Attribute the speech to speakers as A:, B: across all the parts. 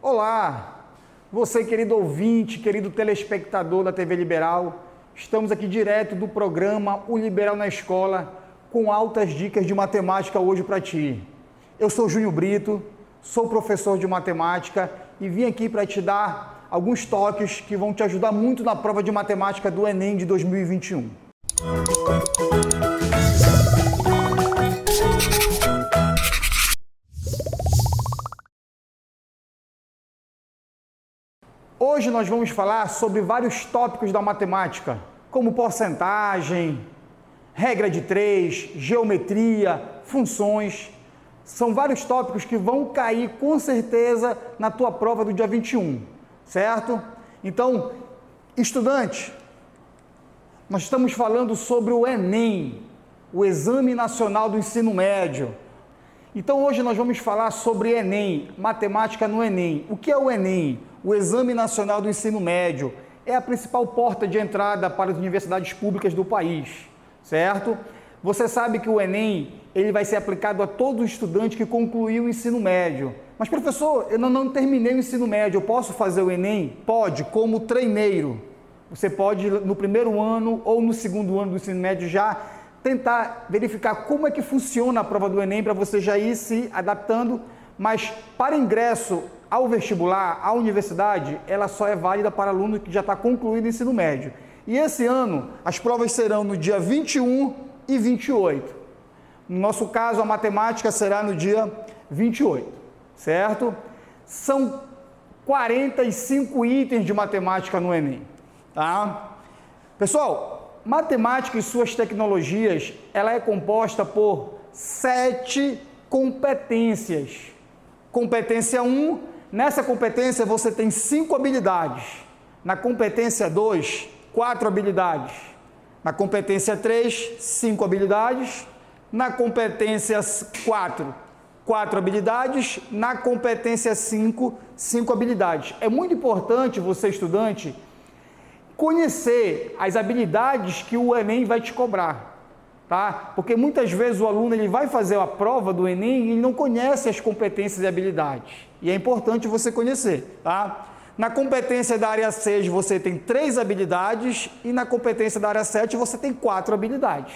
A: Olá, você querido ouvinte, querido telespectador da TV Liberal, estamos aqui direto do programa O Liberal na Escola, com altas dicas de matemática hoje para ti. Eu sou Júnior Brito, sou professor de matemática e vim aqui para te dar alguns toques que vão te ajudar muito na prova de matemática do Enem de 2021. Hoje nós vamos falar sobre vários tópicos da matemática, como porcentagem, regra de 3, geometria, funções. São vários tópicos que vão cair com certeza na tua prova do dia 21, certo? Então, estudante, nós estamos falando sobre o Enem, o Exame Nacional do Ensino Médio. Então, hoje nós vamos falar sobre Enem, matemática no Enem. O que é o Enem? O Exame Nacional do Ensino Médio é a principal porta de entrada para as universidades públicas do país, certo? Você sabe que o Enem ele vai ser aplicado a todo estudante que concluiu o ensino médio. Mas, professor, eu não terminei o ensino médio, eu posso fazer o Enem? Pode, como treineiro. Você pode, no primeiro ano ou no segundo ano do ensino médio, já tentar verificar como é que funciona a prova do Enem para você já ir se adaptando, mas para ingresso ao vestibular, à universidade, ela só é válida para aluno que já está concluído o ensino médio. E esse ano, as provas serão no dia 21 e 28. No nosso caso, a matemática será no dia 28, certo? São 45 itens de matemática no Enem, tá? Pessoal, matemática e suas tecnologias, ela é composta por 7 competências. Competência 1, nessa competência você tem 5 habilidades. Na competência 2, 4 habilidades. Na competência 3, 5 habilidades. Na competência 4, 4 habilidades. Na competência 5, 5 habilidades. É muito importante você, estudante, conhecer as habilidades que o Enem vai te cobrar. Tá? Porque muitas vezes o aluno ele vai fazer a prova do Enem e ele não conhece as competências e habilidades. E é importante você conhecer. Tá? Na competência da área 6 você tem 3 habilidades e na competência da área 7 você tem 4 habilidades.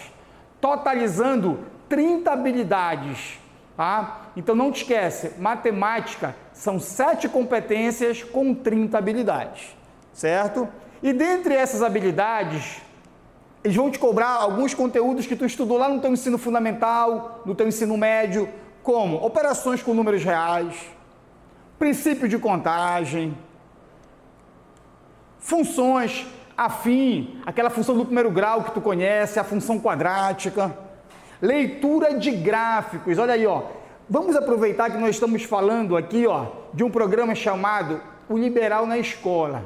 A: Totalizando 30 habilidades. Tá? Então não te esquece, matemática são 7 competências com 30 habilidades. Certo? E dentre essas habilidades, eles vão te cobrar alguns conteúdos que tu estudou lá no teu ensino fundamental, no teu ensino médio, como operações com números reais, princípio de contagem, funções afim, aquela função do primeiro grau que tu conhece, a função quadrática, leitura de gráficos. Olha aí, ó. Vamos aproveitar que nós estamos falando aqui, ó, de um programa chamado O Liberal na Escola.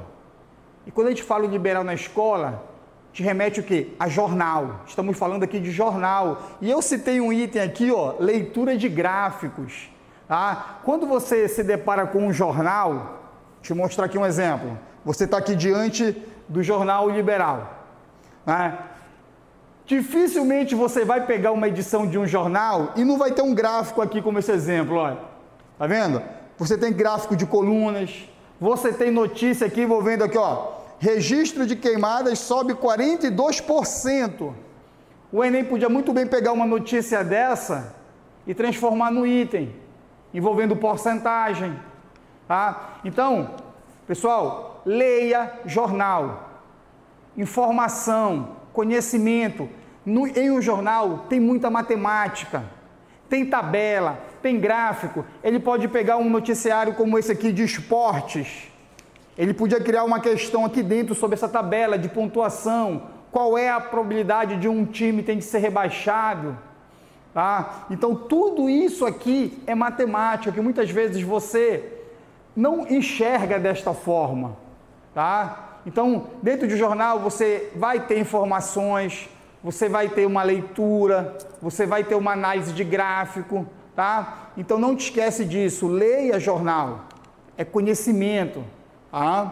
A: E quando a gente fala o Liberal na Escola, te remete o quê? A jornal. Estamos falando aqui de jornal. E eu citei um item aqui, ó, leitura de gráficos. Tá? Quando você se depara com um jornal, deixa eu mostrar aqui um exemplo. Você está aqui diante do jornal Liberal. Né? Dificilmente você vai pegar uma edição de um jornal e não vai ter um gráfico aqui como esse exemplo. Olha. Tá vendo? Você tem gráfico de colunas, você tem notícia aqui envolvendo aqui, ó. Registro de queimadas sobe 42%. O Enem podia muito bem pegar uma notícia dessa e transformar no item, envolvendo porcentagem. Tá? Então, pessoal, leia jornal. Informação, conhecimento. Em um jornal tem muita matemática, tem tabela, tem gráfico. Ele pode pegar um noticiário como esse aqui de esportes. Ele podia criar uma questão aqui dentro sobre essa tabela de pontuação. Qual é a probabilidade de um time ter de ser rebaixado? Tá? Então, tudo isso aqui é matemática, que muitas vezes você não enxerga desta forma. Tá? Então, dentro do jornal, você vai ter informações, você vai ter uma leitura, você vai ter uma análise de gráfico. Tá? Então, não te esquece disso. Leia jornal. É conhecimento. Ah.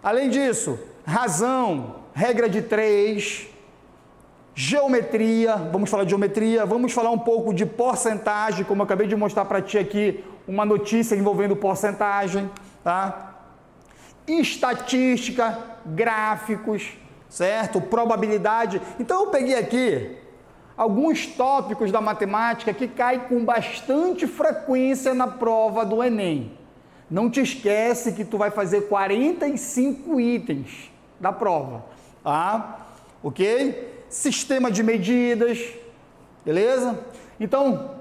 A: Além disso, razão, regra de 3, geometria, vamos falar de geometria, vamos falar um pouco de porcentagem, como eu acabei de mostrar para ti aqui, uma notícia envolvendo porcentagem, tá? Estatística, gráficos, certo? Probabilidade. Então eu peguei aqui alguns tópicos da matemática que caem com bastante frequência na prova do Enem. Não te esquece que tu vai fazer 45 itens da prova, tá? Ok? Sistema de medidas, beleza? Então,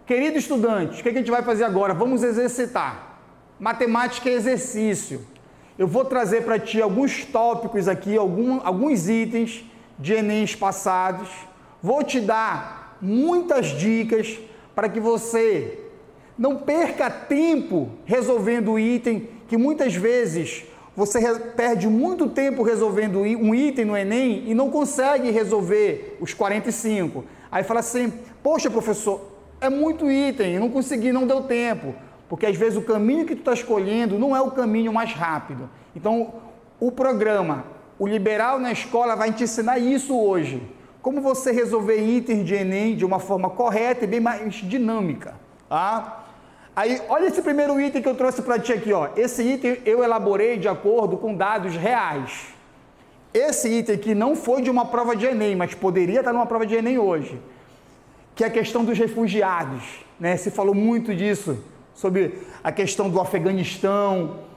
A: querido estudante, o que a gente vai fazer agora? Vamos exercitar. Matemática é exercício. Eu vou trazer para ti alguns tópicos aqui, alguns itens de Enems passados. Vou te dar muitas dicas para que você não perca tempo resolvendo o item, que muitas vezes você perde muito tempo resolvendo um item no Enem e não consegue resolver os 45. Aí fala assim, poxa professor, é muito item, eu não consegui, não deu tempo. Porque às vezes o caminho que tu está escolhendo não é o caminho mais rápido. Então, o programa, o Liberal na Escola vai te ensinar isso hoje. Como você resolver itens de Enem de uma forma correta e bem mais dinâmica. Tá? Aí, olha esse primeiro item que eu trouxe para ti aqui. Ó. Esse item eu elaborei de acordo com dados reais. Esse item aqui não foi de uma prova de Enem, mas poderia estar numa prova de Enem hoje. Que é a questão dos refugiados. Né? Se falou muito disso, sobre a questão do Afeganistão.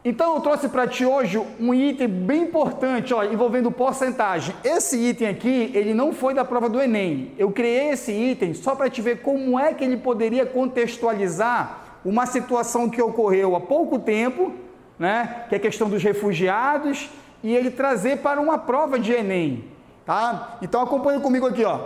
A: Então eu trouxe para ti hoje um item bem importante, ó, envolvendo porcentagem. Esse item aqui, ele não foi da prova do Enem. Eu criei esse item só para te ver como é que ele poderia contextualizar uma situação que ocorreu há pouco tempo, né, que é a questão dos refugiados, e ele trazer para uma prova de Enem, tá? Então acompanha comigo aqui, ó.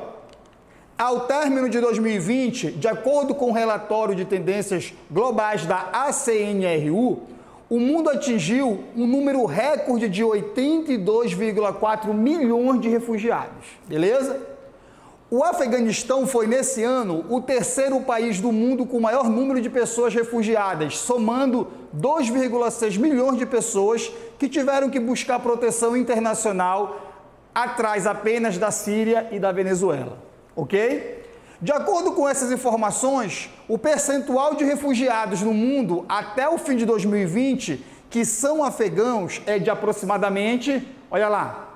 A: Ao término de 2020, de acordo com o relatório de tendências globais da ACNRU, o mundo atingiu um número recorde de 82,4 milhões de refugiados, beleza? O Afeganistão foi, nesse ano, o terceiro país do mundo com maior número de pessoas refugiadas, somando 2,6 milhões de pessoas que tiveram que buscar proteção internacional, atrás apenas da Síria e da Venezuela, ok? De acordo com essas informações, o percentual de refugiados no mundo até o fim de 2020, que são afegãos, é de aproximadamente, olha lá,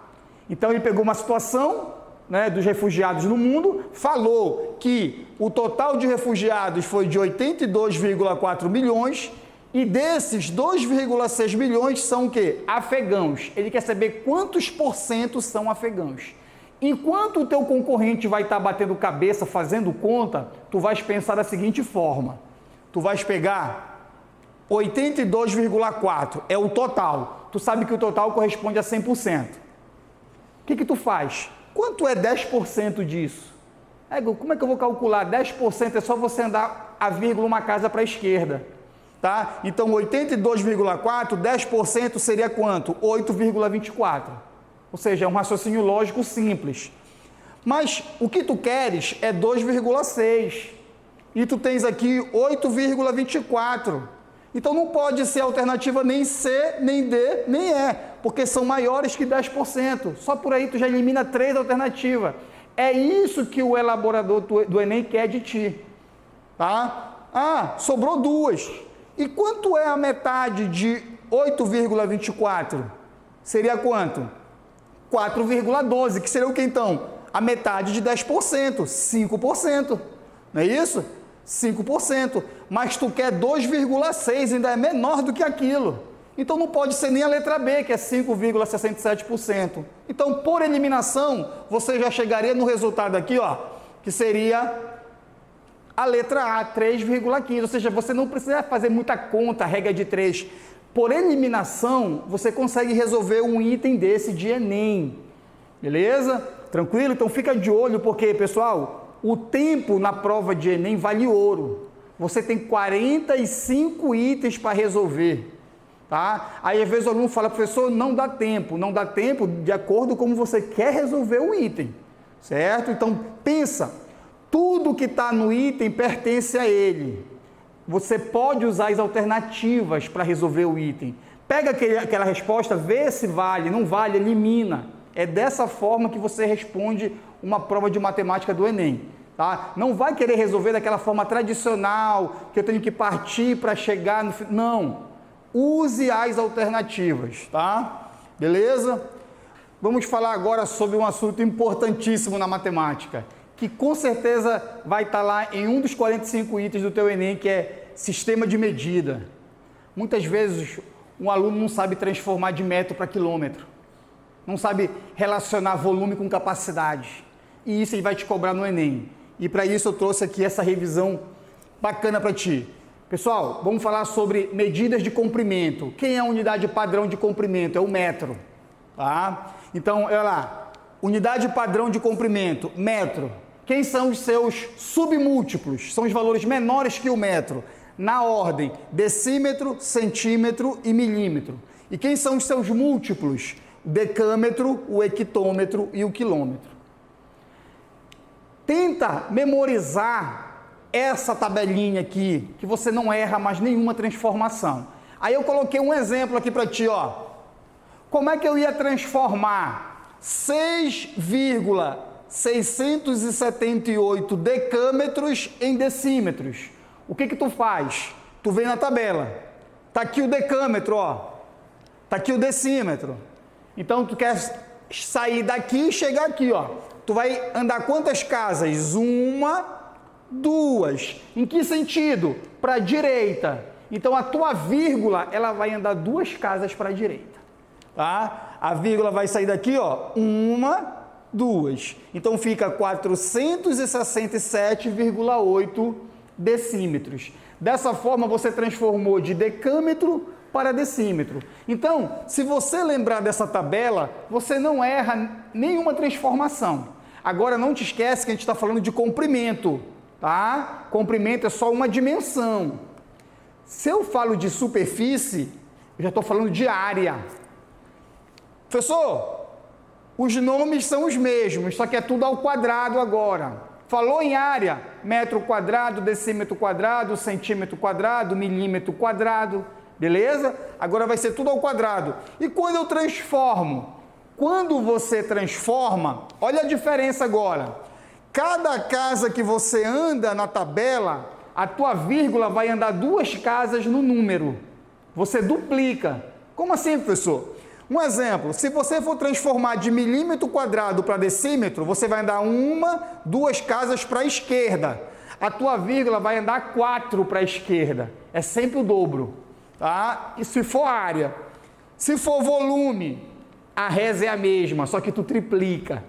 A: então ele pegou uma situação, né, dos refugiados no mundo, falou que o total de refugiados foi de 82,4 milhões e desses 2,6 milhões são o quê? Afegãos. Ele quer saber quantos por cento são afegãos. Enquanto o teu concorrente vai estar batendo cabeça, fazendo conta, tu vais pensar da seguinte forma. Tu vais pegar 82,4, é o total. Tu sabe que o total corresponde a 100%. O que tu faz? Quanto é 10% disso? Como é que eu vou calcular? 10% é só você andar a vírgula uma casa para a esquerda. Tá? Então, 82,4, 10% seria quanto? 8,24. Ou seja, é um raciocínio lógico simples. Mas o que tu queres é 2,6. E tu tens aqui 8,24. Então não pode ser alternativa nem C, nem D, nem E, porque são maiores que 10%. Só por aí tu já elimina 3 alternativas. É isso que o elaborador do Enem quer de ti. Tá? Ah, sobrou 2. E quanto é a metade de 8,24? Seria quanto? 4,12, que seria o que então? A metade de 10%, 5%, não é isso? 5%, mas tu quer 2,6, ainda é menor do que aquilo. Então não pode ser nem a letra B, que é 5,67%. Então, por eliminação, você já chegaria no resultado aqui, ó, que seria a letra A, 3,15, ou seja, você não precisa fazer muita conta, regra de 3. Por eliminação, você consegue resolver um item desse de Enem, beleza? Tranquilo? Então fica de olho, porque, pessoal, o tempo na prova de Enem vale ouro. Você tem 45 itens para resolver, tá? Aí, às vezes, o aluno fala, professor, não dá tempo. Não dá tempo de acordo com como você quer resolver o item, certo? Então, pensa, tudo que está no item pertence a ele. Você pode usar as alternativas para resolver o item. Pega aquela resposta, vê se vale, não vale, elimina. É dessa forma que você responde uma prova de matemática do Enem. Tá? Não vai querer resolver daquela forma tradicional, que eu tenho que partir para chegar no... Não. use as alternativas, tá? Beleza? Vamos falar agora sobre um assunto importantíssimo na matemática, que com certeza vai estar lá em um dos 45 itens do teu Enem, que é sistema de medida. Muitas vezes um aluno não sabe transformar de metro para quilômetro, não sabe relacionar volume com capacidade, e isso ele vai te cobrar no Enem. E para isso eu trouxe aqui essa revisão bacana para ti. Pessoal, vamos falar sobre medidas de comprimento. Quem é a unidade padrão de comprimento? É o metro, tá? Então, olha lá, unidade padrão de comprimento, metro. Quem são os seus submúltiplos? São os valores menores que o metro, na ordem decímetro, centímetro e milímetro. E quem são os seus múltiplos? O decâmetro, o hectômetro e o quilômetro. Tenta memorizar essa tabelinha aqui, que você não erra mais nenhuma transformação. Aí eu coloquei um exemplo aqui para ti, ó. Como é que eu ia transformar 6,678 decâmetros em decímetros? O que tu faz? Tu vem na tabela. Tá aqui o decâmetro, ó. Tá aqui o decímetro. Então tu quer sair daqui e chegar aqui, ó. Tu vai andar quantas casas? 1, 2. Em que sentido? Para a direita. Então a tua vírgula, ela vai andar 2 casas para a direita. Tá? A vírgula vai sair daqui, ó. 1, 2. Então fica 467,8 decímetros. Dessa forma você transformou de decâmetro para decímetro. Então, se você lembrar dessa tabela, você não erra nenhuma transformação. Agora não te esquece que a gente está falando de comprimento, tá? Comprimento é só uma dimensão. Se eu falo de superfície, eu já estou falando de área. Professor, os nomes são os mesmos, só que é tudo ao quadrado agora. Falou em área, metro quadrado, decímetro quadrado, centímetro quadrado, milímetro quadrado, beleza? Agora vai ser tudo ao quadrado. E quando eu transformo? Quando você transforma, olha a diferença agora. Cada casa que você anda na tabela, a tua vírgula vai andar 2 casas no número. Você duplica. Como assim, professor? Um exemplo, se você for transformar de milímetro quadrado para decímetro, você vai andar 1, 2 casas para a esquerda. A tua vírgula vai andar 4 para a esquerda. É sempre o dobro, tá? E se for área. Se for volume, a reza é a mesma, só que tu triplica,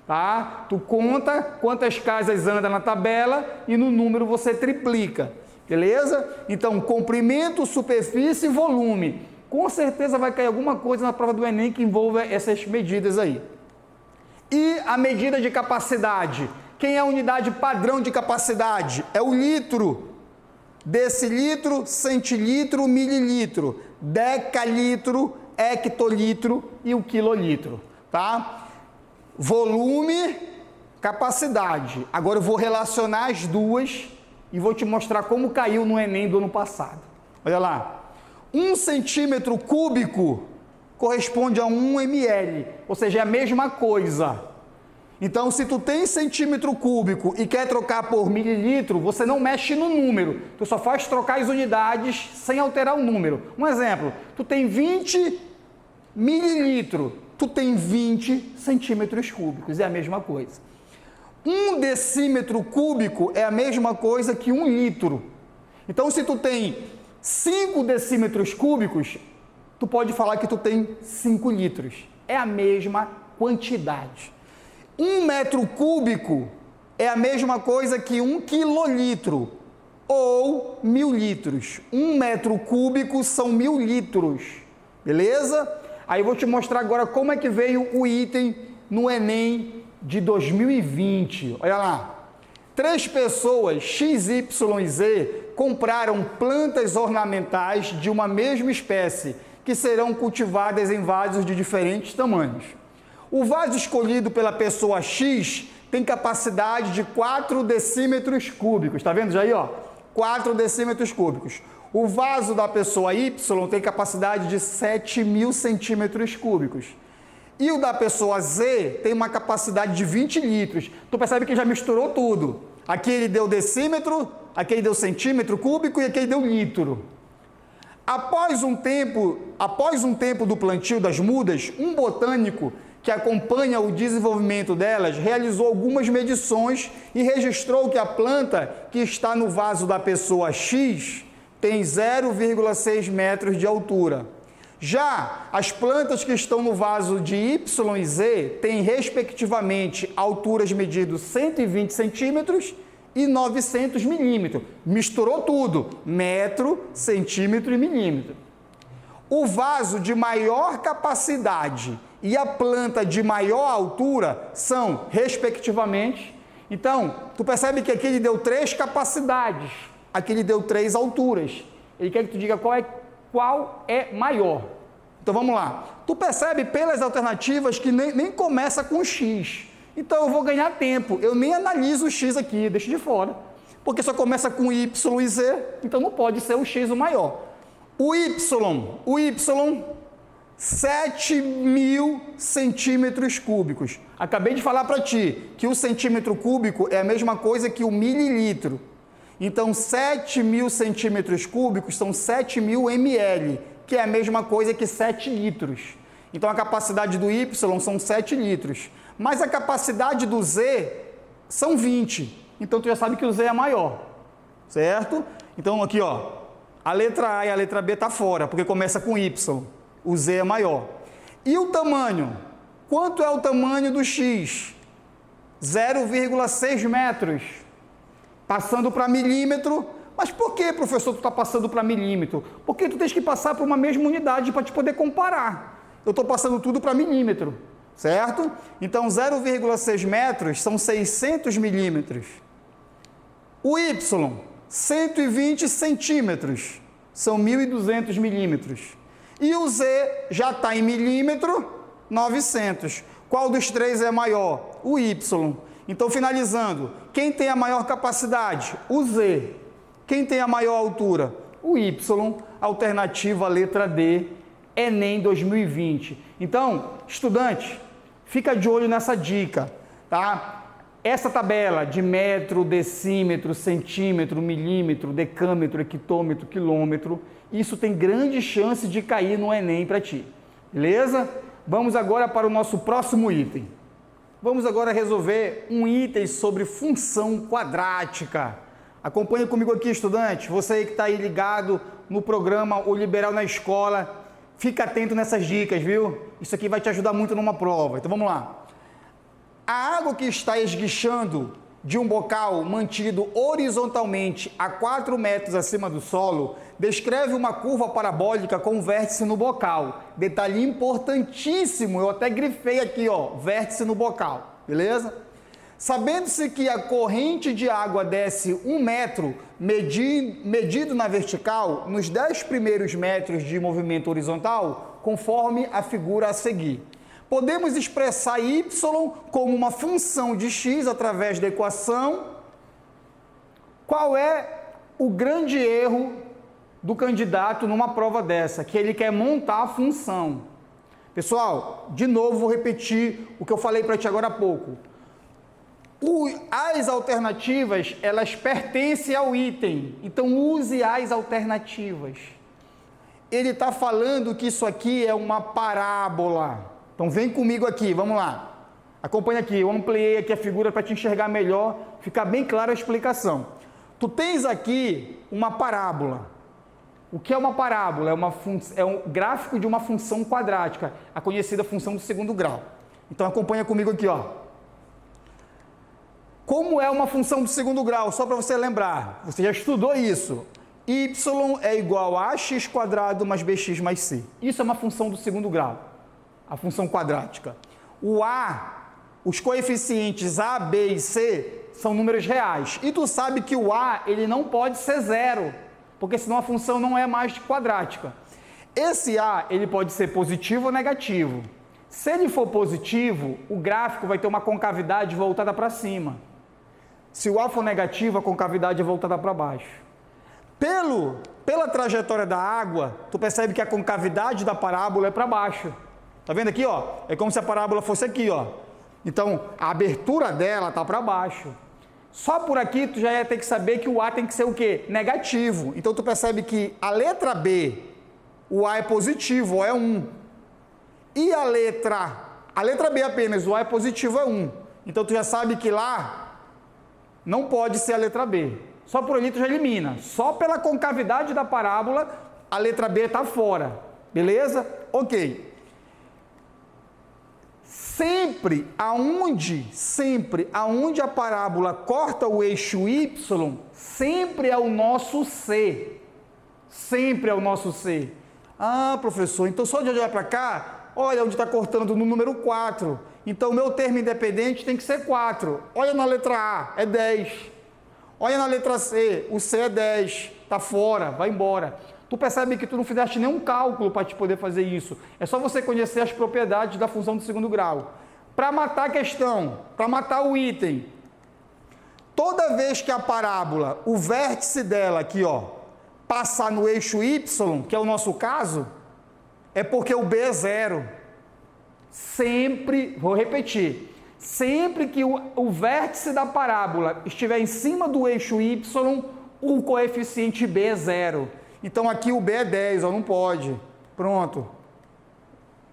A: tá? Tu conta quantas casas anda na tabela e no número você triplica, beleza? Então, comprimento, superfície e volume. Com certeza vai cair alguma coisa na prova do Enem que envolva essas medidas aí. E a medida de capacidade? Quem é a unidade padrão de capacidade? É o litro, decilitro, centilitro, mililitro, decalitro, hectolitro e o quilolitro, tá? Volume, capacidade. Agora eu vou relacionar as duas e vou te mostrar como caiu no Enem do ano passado. Olha lá. 1 centímetro cúbico corresponde a 1 ml, ou seja, é a mesma coisa. Então, se tu tem centímetro cúbico e quer trocar por mililitro, você não mexe no número, tu só faz trocar as unidades sem alterar o número. Um exemplo, tu tem 20 mililitros, tu tem 20 centímetros cúbicos, é a mesma coisa. 1 decímetro cúbico é a mesma coisa que 1 litro. Então, se tu tem 5 decímetros cúbicos, tu pode falar que tu tem 5 litros. É a mesma quantidade. 1 metro cúbico é a mesma coisa que 1 quilolitro ou 1000 litros. 1 metro cúbico são 1000 litros, beleza? Aí eu vou te mostrar agora como é que veio o item no Enem de 2020. Olha lá. 3 pessoas, X, Y e Z, compraram plantas ornamentais de uma mesma espécie, que serão cultivadas em vasos de diferentes tamanhos. O vaso escolhido pela pessoa X tem capacidade de 4 decímetros cúbicos. Está vendo já aí, ó? 4 decímetros cúbicos. O vaso da pessoa Y tem capacidade de 7.000 centímetros cúbicos. E o da pessoa Z tem uma capacidade de 20 litros. Tu percebe que já misturou tudo. Aqui ele deu decímetro, aqui ele deu centímetro cúbico e aqui ele deu litro. Após um tempo do plantio das mudas, um botânico que acompanha o desenvolvimento delas realizou algumas medições e registrou que a planta que está no vaso da pessoa X tem 0,6 metros de altura. Já as plantas que estão no vaso de Y e Z têm, respectivamente, alturas medidas 120 centímetros e 900 milímetros. Misturou tudo, metro, centímetro e milímetro. O vaso de maior capacidade e a planta de maior altura são, respectivamente... Então, tu percebe que aqui ele deu 3 capacidades, aqui ele deu 3 alturas. Ele quer que tu diga qual é maior. Então vamos lá. Tu percebe pelas alternativas que nem começa com X. Então eu vou ganhar tempo. Eu nem analiso o X aqui, deixo de fora. Porque só começa com Y e Z, então não pode ser o X o maior. O Y, 7.000 centímetros cúbicos. Acabei de falar para ti que o centímetro cúbico é a mesma coisa que o mililitro. Então, 7.000 centímetros cúbicos são 7.000 ml, que é a mesma coisa que 7 litros. Então, a capacidade do Y são 7 litros. Mas a capacidade do Z são 20. Então, tu já sabe que o Z é maior, certo? Então, aqui, ó, a letra A e a letra B tá fora, porque começa com Y. O Z é maior. E o tamanho? Quanto é o tamanho do X? 0,6 metros. Passando para milímetro. Mas por que, professor, tu está passando para milímetro? Porque tu tens que passar por uma mesma unidade para te poder comparar. Eu estou passando tudo para milímetro, certo? Então, 0,6 metros são 600 milímetros. O Y, 120 centímetros, são 1.200 milímetros. E o Z já está em milímetro, 900. Qual dos três é maior? O Y. Então, finalizando, quem tem a maior capacidade? O Z. Quem tem a maior altura? O Y. Alternativa letra D, Enem 2020. Então, estudante, fica de olho nessa dica, tá? Essa tabela de metro, decímetro, centímetro, milímetro, decâmetro, hectômetro, quilômetro, isso tem grande chance de cair no Enem para ti, beleza? Vamos agora para o nosso próximo item. Vamos agora resolver um item sobre função quadrática. Acompanhe comigo aqui, estudante. Você aí que está aí ligado no programa O Liberal na Escola, fica atento nessas dicas, viu? Isso aqui vai te ajudar muito numa prova. Então vamos lá. A água que está esguichando de um bocal mantido horizontalmente a 4 metros acima do solo descreve uma curva parabólica com vértice no bocal. Detalhe importantíssimo, eu até grifei aqui, ó, vértice no bocal, beleza? Sabendo-se que a corrente de água desce 1 metro, medido na vertical, nos 10 primeiros metros de movimento horizontal, conforme a figura a seguir. Podemos expressar y como uma função de x através da equação. Qual é o grande erro do candidato numa prova dessa? Que ele quer montar a função. Pessoal, de novo vou repetir o que eu falei para ti agora há pouco. As alternativas, elas pertencem ao item, então use as alternativas. Ele está falando que isso aqui é uma parábola. Então vem comigo aqui, vamos lá. Acompanha aqui, eu ampliei aqui a figura para te enxergar melhor, ficar bem clara a explicação. Tu tens aqui uma parábola. O que é uma parábola? É um gráfico de uma função quadrática, a conhecida função do segundo grau. Então acompanha comigo aqui, ó. Como é uma função do segundo grau? Só para você lembrar, você já estudou isso. Y é igual a ax quadrado mais bx mais c. Isso é uma função do segundo grau, a função quadrática. Os coeficientes a, b e c são números reais. E tu sabe que o a ele não pode ser zero, porque senão a função não é mais quadrática. Esse a ele pode ser positivo ou negativo. Se ele for positivo, o gráfico vai ter uma concavidade voltada para cima. Se o a for negativo, a concavidade é voltada para baixo. Pela trajetória da água, tu percebe que a concavidade da parábola é para baixo. Tá vendo aqui, ó? É como se a parábola fosse aqui, ó. Então, a abertura dela tá para baixo. Só por aqui tu já ia ter que saber que o a tem que ser o quê? Negativo. Então tu percebe que a letra B o A é positivo, o A é 1. E a letra B apenas, o A é positivo, é 1. Então, tu já sabe que lá não pode ser a letra B. Só por ali tu já elimina. Só pela concavidade da parábola, a letra B está fora. Beleza? Ok. Sempre aonde a parábola corta o eixo Y, sempre é o nosso C. Sempre é o nosso C. Ah, professor, então só de olhar para cá, olha onde está cortando no número 4. Então, o meu termo independente tem que ser 4. Olha na letra A, é 10. Olha na letra C, o C é 10. Está fora, vai embora. Tu percebe que tu não fizeste nenhum cálculo para te poder fazer isso. É só você conhecer as propriedades da função do segundo grau. Para matar a questão, para matar o item, toda vez que a parábola, o vértice dela aqui, ó, passar no eixo Y, que é o nosso caso, é porque o B é 0. Sempre, vou repetir, sempre que o vértice da parábola estiver em cima do eixo Y, o coeficiente B é 0. Então, aqui o B é 10, ó, não pode. Pronto.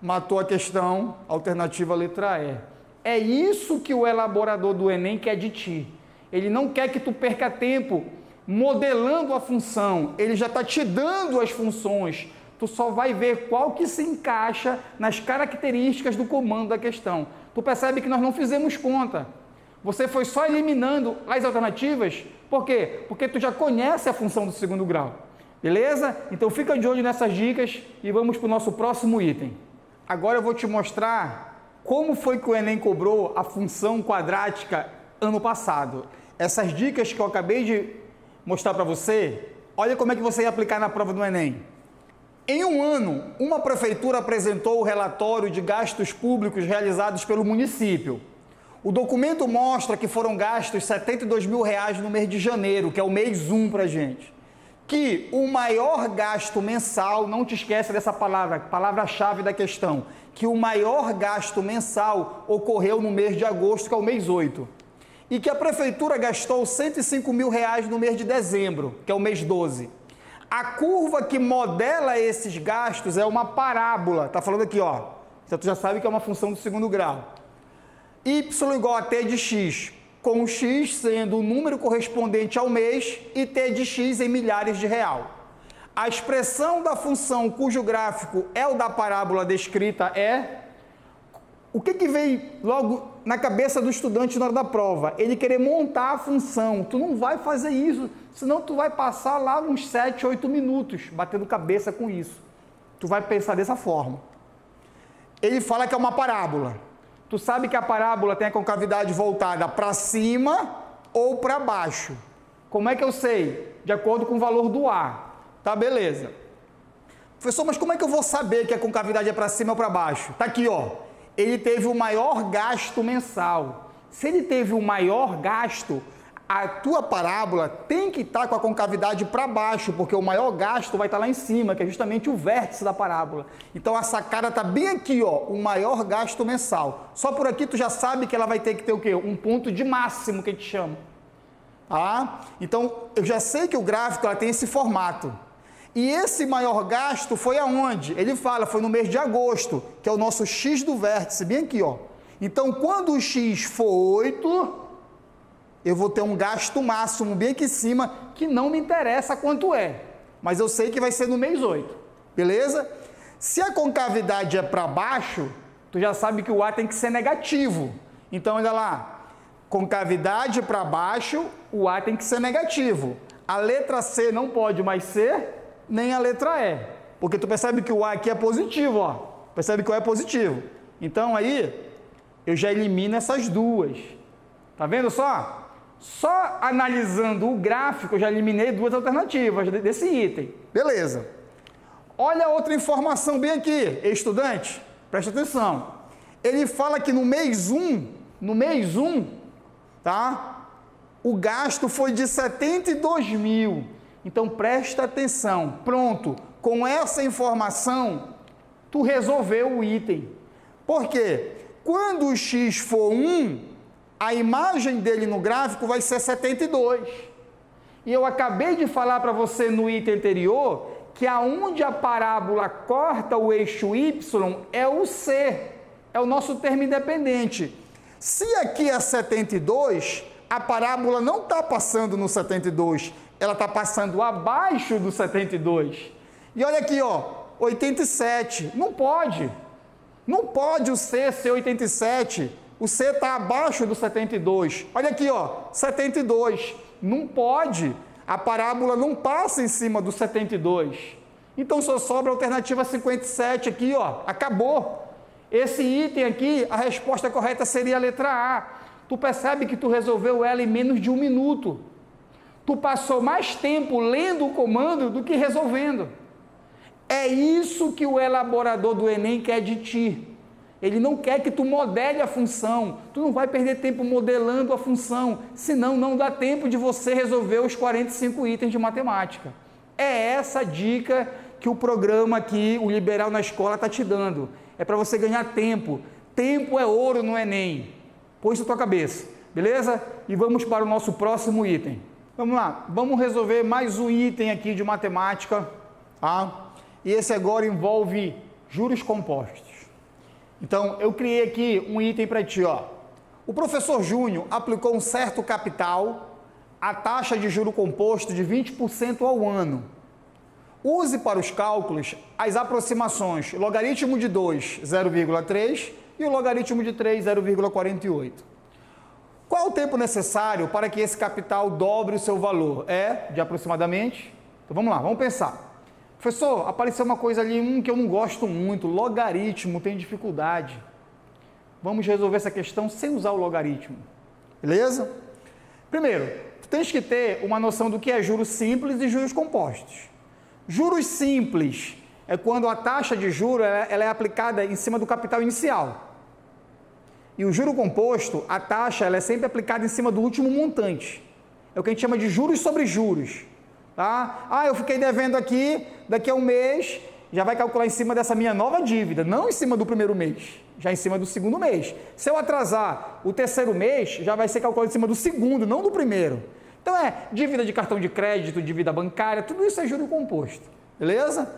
A: Matou a questão, alternativa letra E. É isso que o elaborador do Enem quer de ti. Ele não quer que tu perca tempo modelando a função. Ele já está te dando as funções. Tu só vai ver qual que se encaixa nas características do comando da questão. Tu percebe que nós não fizemos conta. Você foi só eliminando as alternativas. Por quê? Porque tu já conhece a função do segundo grau. Beleza? Então fica de olho nessas dicas e vamos para o nosso próximo item. Agora eu vou te mostrar como foi que o Enem cobrou a função quadrática ano passado. Essas dicas que eu acabei de mostrar para você, olha como é que você ia aplicar na prova do Enem. Em um ano, uma prefeitura apresentou o relatório de gastos públicos realizados pelo município. O documento mostra que foram gastos R$72 mil no mês de janeiro, que é o mês 1 para a gente. Que o maior gasto mensal, não te esqueça dessa palavra-chave da questão, que o maior gasto mensal ocorreu no mês de agosto, que é o mês 8. E que a prefeitura gastou R$105 mil no mês de dezembro, que é o mês 12. A curva que modela esses gastos é uma parábola, tá falando aqui, ó. Então tu já sabe que é uma função do segundo grau. Y igual a t de x, com o x sendo o número correspondente ao mês e t de x em milhares de real. A expressão da função cujo gráfico é o da parábola descrita é... O que vem logo na cabeça do estudante na hora da prova? Ele querer montar a função. Tu não vai fazer isso, senão tu vai passar lá uns 7, 8 minutos batendo cabeça com isso. Tu vai pensar dessa forma. Ele fala que é uma parábola. Tu sabe que a parábola tem a concavidade voltada para cima ou para baixo. Como é que eu sei? De acordo com o valor do A. Tá, beleza. Professor, mas como é que eu vou saber que a concavidade é para cima ou para baixo? Tá aqui, ó. Ele teve o maior gasto mensal. Se ele teve o maior gasto, a tua parábola tem que estar com a concavidade para baixo, porque o maior gasto vai estar lá em cima, que é justamente o vértice da parábola. Então, a sacada está bem aqui, ó, o maior gasto mensal. Só por aqui tu já sabe que ela vai ter que ter o quê? Um ponto de máximo, que a gente chama. Tá? Então, eu já sei que o gráfico ela tem esse formato. E esse maior gasto foi aonde? Ele fala, foi no mês de agosto, que é o nosso X do vértice, bem aqui, ó. Então, quando o X for 8, eu vou ter um gasto máximo bem aqui em cima, que não me interessa quanto é, mas eu sei que vai ser no mês 8, beleza? Se a concavidade é para baixo, tu já sabe que o A tem que ser negativo. Então, olha lá, concavidade para baixo, o A tem que ser negativo. A letra C não pode mais ser... nem a letra E, porque tu percebe que o A aqui é positivo, ó. Percebe que o A é positivo. Então, aí, eu já elimino essas duas. Tá vendo só? Só analisando o gráfico, eu já eliminei duas alternativas desse item. Beleza. Olha outra informação bem aqui, estudante, presta atenção. Ele fala que no mês 1, tá? O gasto foi de 72 mil. Então, presta atenção. Pronto, com essa informação, tu resolveu o item. Por quê? Quando o x for 1, a imagem dele no gráfico vai ser 72. E eu acabei de falar para você no item anterior que aonde a parábola corta o eixo Y é o C, é o nosso termo independente. Se aqui é 72, a parábola não está passando no 72, ela está passando abaixo do 72. E olha aqui, ó, 87, não pode o C ser 87, o C está abaixo do 72. Olha aqui, ó, 72, não pode, a parábola não passa em cima do 72. Então só sobra a alternativa 57 aqui, ó, acabou. Esse item aqui, a resposta correta seria a letra A. Tu percebe que tu resolveu ela em menos de 1 minuto. Tu passou mais tempo lendo o comando do que resolvendo. É isso que o elaborador do Enem quer de ti. Ele não quer que tu modele a função. Tu não vai perder tempo modelando a função, senão não dá tempo de você resolver os 45 itens de matemática. É essa a dica que o programa aqui, o Liberal na Escola, está te dando. É para você ganhar tempo. Tempo é ouro no Enem. Põe isso na tua cabeça, beleza? E vamos para o nosso próximo item. Vamos lá, vamos resolver mais um item aqui de matemática, tá? E esse agora envolve juros compostos. Então, eu criei aqui um item para ti, ó. O professor Júnior aplicou um certo capital, a taxa de juro composto de 20% ao ano. Use para os cálculos as aproximações logaritmo de 2, 0,3 e o logaritmo de 3, 0,48. Qual o tempo necessário para que esse capital dobre o seu valor? É de aproximadamente... Então vamos lá, vamos pensar. Professor, apareceu uma coisa ali, que eu não gosto muito, logaritmo, tem dificuldade. Vamos resolver essa questão sem usar o logaritmo, beleza? Primeiro, tu tens que ter uma noção do que é juros simples e juros compostos. Juros simples é quando a taxa de juros ela é aplicada em cima do capital inicial. E o juro composto, a taxa ela é sempre aplicada em cima do último montante. É o que a gente chama de juros sobre juros. Tá? Ah, eu fiquei devendo aqui, daqui a um mês, já vai calcular em cima dessa minha nova dívida, não em cima do primeiro mês, já em cima do segundo mês. Se eu atrasar o terceiro mês, já vai ser calculado em cima do segundo, não do primeiro. Então dívida de cartão de crédito, dívida bancária, tudo isso é juro composto, beleza?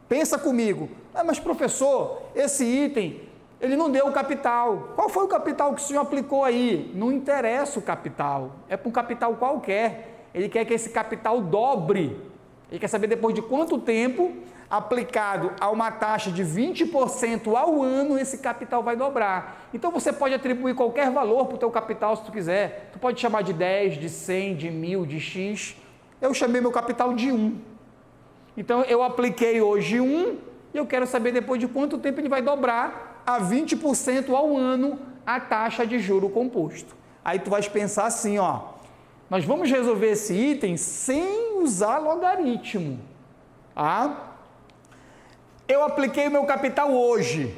A: Pensa comigo, mas professor, esse item, ele não deu o capital. Qual foi o capital que o senhor aplicou aí? Não interessa o capital, é para um capital qualquer. Ele quer que esse capital dobre. Ele quer saber depois de quanto tempo, aplicado a uma taxa de 20% ao ano, esse capital vai dobrar. Então você pode atribuir qualquer valor para o teu capital se tu quiser. Tu pode chamar de 10, de 100, de 1000, de X. Eu chamei meu capital de 1. Então eu apliquei hoje 1 e eu quero saber depois de quanto tempo ele vai dobrar a 20% ao ano a taxa de juro composto. Aí tu vais pensar assim, ó. Nós vamos resolver esse item sem usar logaritmo. Eu apliquei o meu capital hoje,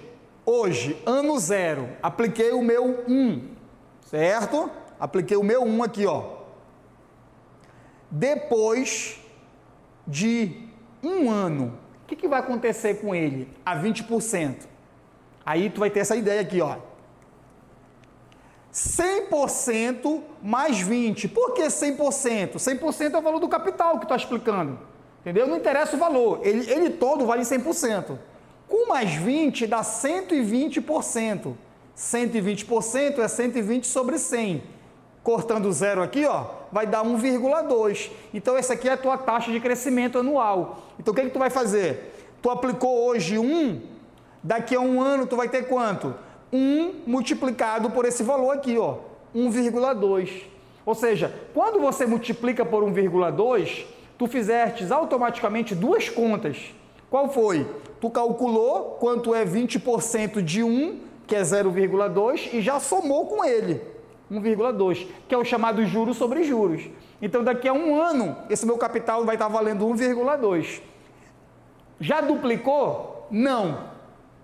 A: ano 0, apliquei o meu 1, certo? Apliquei o meu 1 aqui, ó. Depois de um ano, o que vai acontecer com ele? A 20%. Aí tu vai ter essa ideia aqui, ó. 100% mais 20%. Por que 100%? 100% é o valor do capital que estou explicando. Entendeu? Não interessa o valor. Ele todo vale 100%. Com mais 20 dá 120%. 120% é 120 sobre 100. Cortando zero aqui, ó, vai dar 1,2. Então, essa aqui é a tua taxa de crescimento anual. Então, o que tu vai fazer? Tu aplicou hoje 1, daqui a um ano tu vai ter quanto? 1 multiplicado por esse valor aqui, ó, 1,2. Ou seja, quando você multiplica por 1,2, tu fizestes automaticamente duas contas. Qual foi? Tu calculou quanto é 20% de 1, que é 0,2, e já somou com ele, 1,2, que é o chamado juros sobre juros. Então, daqui a um ano, esse meu capital vai estar valendo 1,2. Já duplicou? Não.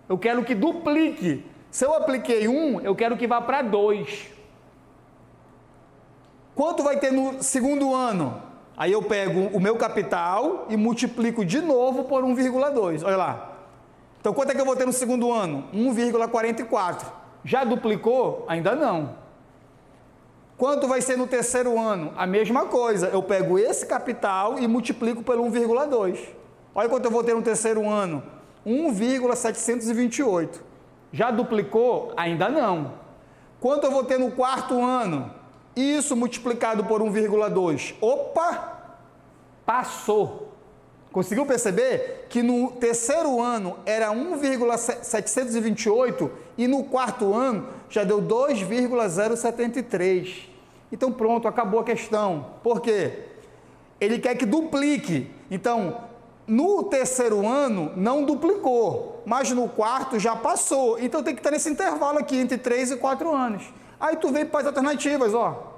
A: Eu quero que duplique. Se eu apliquei 1, eu quero que vá para 2. Quanto vai ter no segundo ano? Aí eu pego o meu capital e multiplico de novo por 1,2. Olha lá. Então, quanto é que eu vou ter no segundo ano? 1,44. Já duplicou? Ainda não. Quanto vai ser no terceiro ano? A mesma coisa. Eu pego esse capital e multiplico pelo 1,2. Olha quanto eu vou ter no terceiro ano. 1,728. Já duplicou? Ainda não. Quanto eu vou ter no quarto ano? Isso multiplicado por 1,2. Opa! Passou. Conseguiu perceber que no terceiro ano era 1,728 e no quarto ano já deu 2,073. Então pronto, acabou a questão. Por quê? Ele quer que duplique. Então, no terceiro ano não duplicou, mas no quarto já passou. Então tem que estar nesse intervalo aqui entre 3 e 4 anos. Aí tu vem para as alternativas, ó.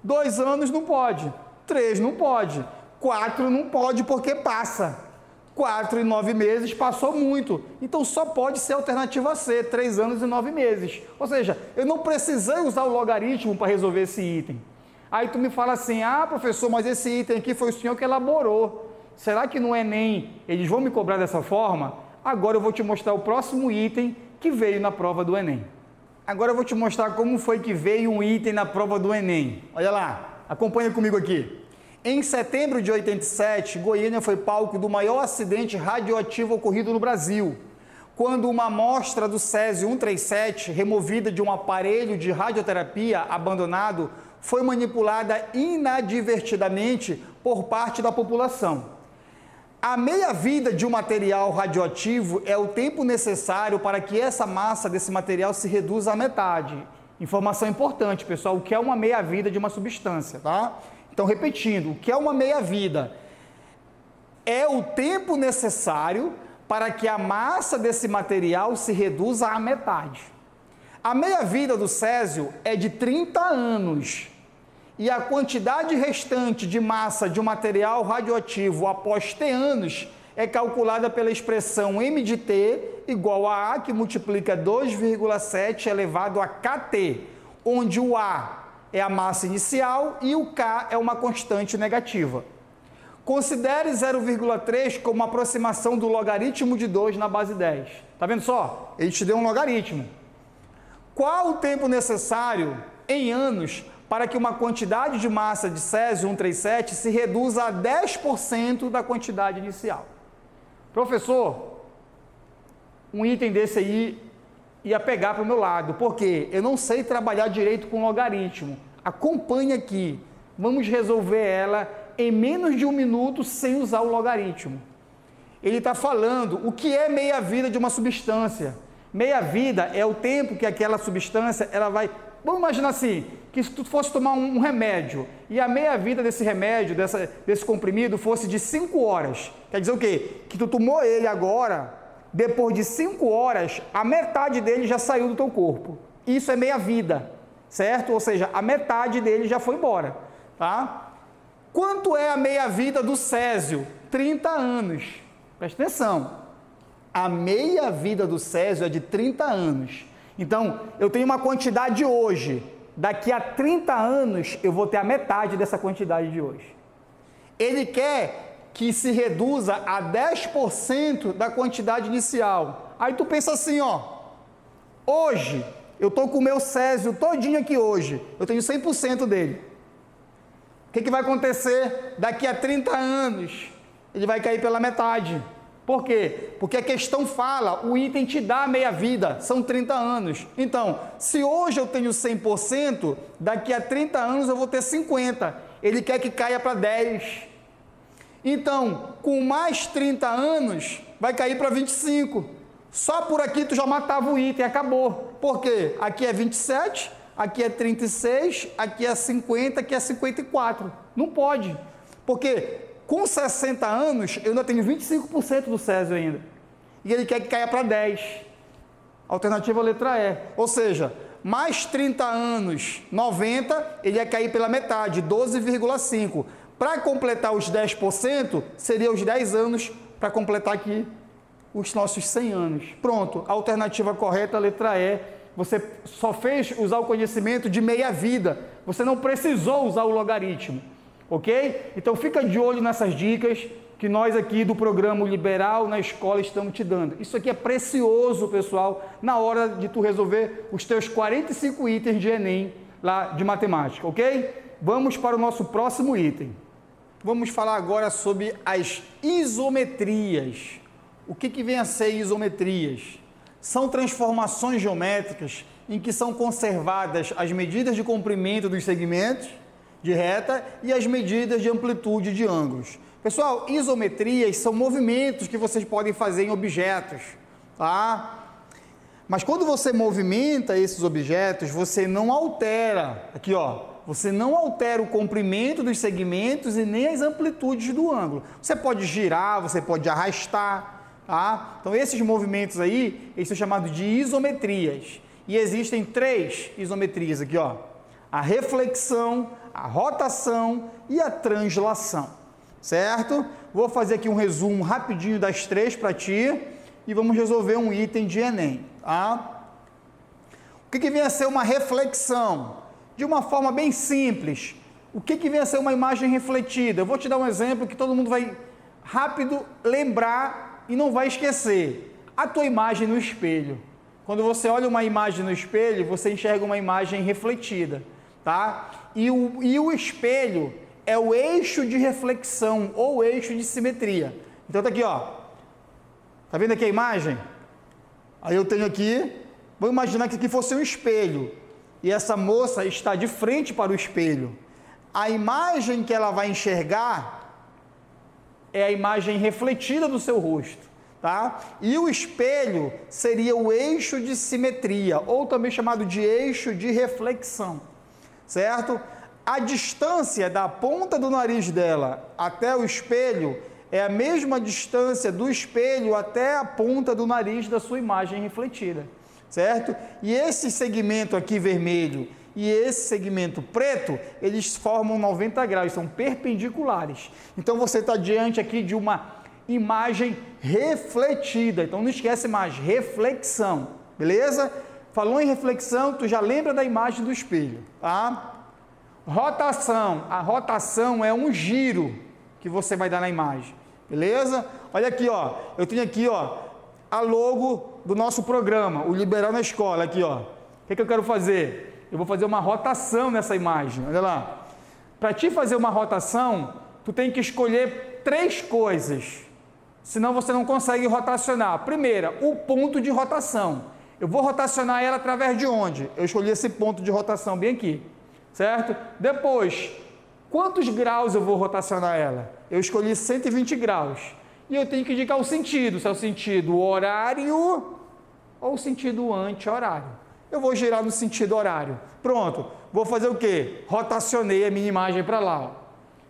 A: 2 anos não pode, 3 não pode, 4 não pode porque passa. 4 e 9 meses passou muito. Então só pode ser a alternativa C, 3 anos e 9 meses. Ou seja, eu não precisei usar o logaritmo para resolver esse item. Aí tu me fala assim, ah, professor, mas esse item aqui foi o senhor que elaborou. Será que no Enem eles vão me cobrar dessa forma? Agora eu vou te mostrar o próximo item que veio na prova do Enem. Agora eu vou te mostrar como foi que veio um item na prova do Enem. Olha lá, acompanha comigo aqui. Em setembro de 87, Goiânia foi palco do maior acidente radioativo ocorrido no Brasil, quando uma amostra do Césio-137, removida de um aparelho de radioterapia abandonado, foi manipulada inadvertidamente por parte da população. A meia-vida de um material radioativo é o tempo necessário para que essa massa desse material se reduza à metade. Informação importante, pessoal, o que é uma meia-vida de uma substância, tá? Então, repetindo, o que é uma meia-vida? É o tempo necessário para que a massa desse material se reduza à metade. A meia-vida do césio é de 30 anos. E a quantidade restante de massa de um material radioativo após T anos é calculada pela expressão m de T igual a A, que multiplica 2,7 elevado a kT, onde o A é a massa inicial e o K é uma constante negativa. Considere 0,3 como aproximação do logaritmo de 2 na base 10. Tá vendo só? Ele te deu um logaritmo. Qual o tempo necessário em anos para que uma quantidade de massa de Césio-137 se reduza a 10% da quantidade inicial? Professor, um item desse aí ia pegar para o meu lado, porque eu não sei trabalhar direito com logaritmo. Acompanhe aqui, vamos resolver ela em menos de 1 minuto sem usar o logaritmo. Ele está falando o que é meia-vida de uma substância. Meia-vida é o tempo que aquela substância ela vai... Vamos imaginar assim, que se tu fosse tomar um remédio e a meia-vida desse remédio, desse comprimido, fosse de 5 horas. Quer dizer o quê? Que tu tomou ele agora, depois de 5 horas, a metade dele já saiu do teu corpo. Isso é meia-vida, certo? Ou seja, a metade dele já foi embora, tá? Quanto é a meia-vida do césio? 30 anos. Presta atenção. A meia-vida do césio é de 30 anos. Então, eu tenho uma quantidade hoje. Daqui a 30 anos, eu vou ter a metade dessa quantidade de hoje. Ele quer que se reduza a 10% da quantidade inicial. Aí tu pensa assim, ó. Hoje, eu estou com o meu césio todinho aqui hoje. Eu tenho 100% dele. O que vai acontecer daqui a 30 anos? Ele vai cair pela metade. Por quê? Porque a questão fala, o item te dá meia-vida, são 30 anos. Então, se hoje eu tenho 100%, daqui a 30 anos eu vou ter 50%. Ele quer que caia para 10%. Então, com mais 30 anos, vai cair para 25%. Só por aqui tu já matava o item, acabou. Por quê? Aqui é 27%, aqui é 36%, aqui é 50%, aqui é 54%. Não pode, porque... Com 60 anos, eu ainda tenho 25% do césio ainda. E ele quer que caia para 10. Alternativa letra E. Ou seja, mais 30 anos, 90, ele ia cair pela metade, 12,5. Para completar os 10%, seria os 10 anos para completar aqui os nossos 100 anos. Pronto, a alternativa correta, letra E. Você só fez usar o conhecimento de meia-vida. Você não precisou usar o logaritmo. Ok? Então fica de olho nessas dicas que nós aqui do programa Liberal na Escola estamos te dando. Isso aqui é precioso, pessoal, na hora de tu resolver os teus 45 itens de Enem lá de matemática, ok? Vamos para o nosso próximo item. vamos falar agora sobre as isometrias. O que vem a ser isometrias? São transformações geométricas em que são conservadas as medidas de comprimento dos segmentos de reta e as medidas de amplitude de ângulos. Pessoal, isometrias são movimentos que vocês podem fazer em objetos, tá? Mas quando você movimenta esses objetos, você não altera, aqui ó, você não altera o comprimento dos segmentos e nem as amplitudes do ângulo. Você pode girar, você pode arrastar, tá? Então esses movimentos aí, eles são chamados de isometrias. E existem 3 isometrias aqui, ó. A reflexão, a rotação e a translação, certo? Vou fazer aqui um resumo rapidinho das 3 para ti e vamos resolver um item de Enem, tá? O que vem a ser uma reflexão? De uma forma bem simples, o que vem a ser uma imagem refletida? Eu vou te dar um exemplo que todo mundo vai rápido lembrar e não vai esquecer. A tua imagem no espelho. Quando você olha uma imagem no espelho, você enxerga uma imagem refletida, tá? E o espelho é o eixo de reflexão ou eixo de simetria. Então tá aqui, ó. Tá vendo aqui a imagem? Aí eu tenho aqui, vamos imaginar que aqui fosse um espelho. E essa moça está de frente para o espelho. A imagem que ela vai enxergar é a imagem refletida do seu rosto, tá? E o espelho seria o eixo de simetria, ou também chamado de eixo de reflexão, certo? A distância da ponta do nariz dela até o espelho é a mesma distância do espelho até a ponta do nariz da sua imagem refletida, certo? E esse segmento aqui vermelho e esse segmento preto, eles formam 90 graus, são perpendiculares. Então você está diante aqui de uma imagem refletida. Então não esquece mais, reflexão, beleza? Falou em reflexão, tu já lembra da imagem do espelho, tá? Rotação, a rotação é um giro que você vai dar na imagem, beleza? Olha aqui, ó, eu tenho aqui, ó, a logo do nosso programa, o Liberal na Escola, aqui, ó. O que eu quero fazer? Eu vou fazer uma rotação nessa imagem, olha lá. Para te fazer uma rotação, tu tem que escolher 3 coisas, senão você não consegue rotacionar. Primeira, o ponto de rotação. Eu vou rotacionar ela através de onde? Eu escolhi esse ponto de rotação bem aqui, certo? Depois, quantos graus eu vou rotacionar ela? Eu escolhi 120 graus. E eu tenho que indicar o sentido, se é o sentido horário ou o sentido anti-horário. Eu vou girar no sentido horário. Pronto, vou fazer o quê? Rotacionei a minha imagem para lá, ó.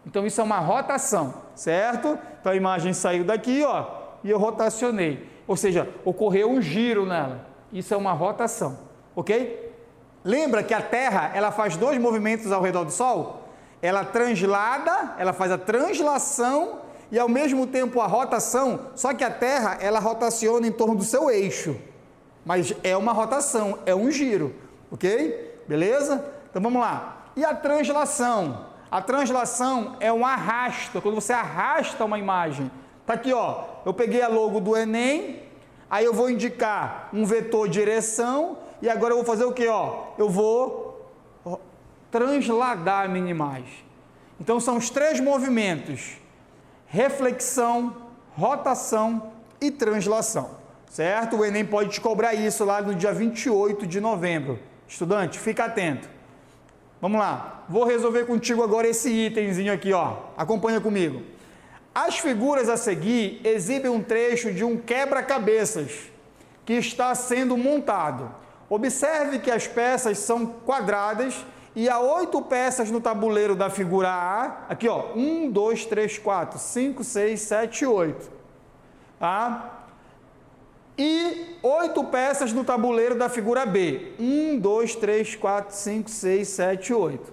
A: Então isso é uma rotação, certo? Então a imagem saiu daqui, ó, e eu rotacionei. Ou seja, ocorreu um giro nela. Isso é uma rotação, ok? Lembra que a Terra, ela faz 2 movimentos ao redor do Sol? Ela translada, ela faz a translação e ao mesmo tempo a rotação, só que a Terra, ela rotaciona em torno do seu eixo, mas é uma rotação, é um giro, ok? Beleza? Então vamos lá. E a translação? A translação é um arrasto, quando você arrasta uma imagem. Tá aqui, ó, eu peguei a logo do Enem, aí eu vou indicar um vetor direção e agora eu vou fazer o que, ó? Eu vou transladar a minha imagem. Então são os 3 movimentos: reflexão, rotação e translação, certo? O Enem pode te cobrar isso lá no dia 28 de novembro. Estudante, fica atento. Vamos lá, vou resolver contigo agora esse itemzinho aqui, ó. Acompanha comigo. As figuras a seguir exibem um trecho de um quebra-cabeças que está sendo montado. Observe que as peças são quadradas e há 8 peças no tabuleiro da figura A. Aqui, ó, 1, 2, 3, 4, 5, 6, 7, 8. Tá? E 8 peças no tabuleiro da figura B. 1, 2, 3, 4, 5, 6, 7, 8.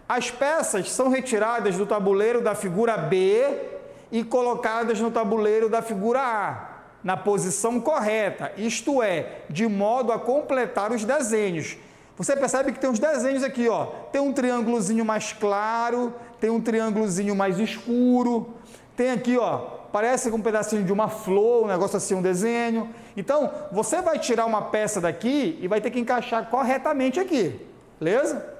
A: As peças são retiradas do tabuleiro da figura B e colocadas no tabuleiro da figura A, na posição correta, isto é, de modo a completar os desenhos. Você percebe que tem uns desenhos aqui, ó. Tem um triângulozinho mais claro, tem um triângulozinho mais escuro, tem aqui, ó, parece um pedacinho de uma flor, um negócio assim, um desenho. Então, você vai tirar uma peça daqui e vai ter que encaixar corretamente aqui, beleza?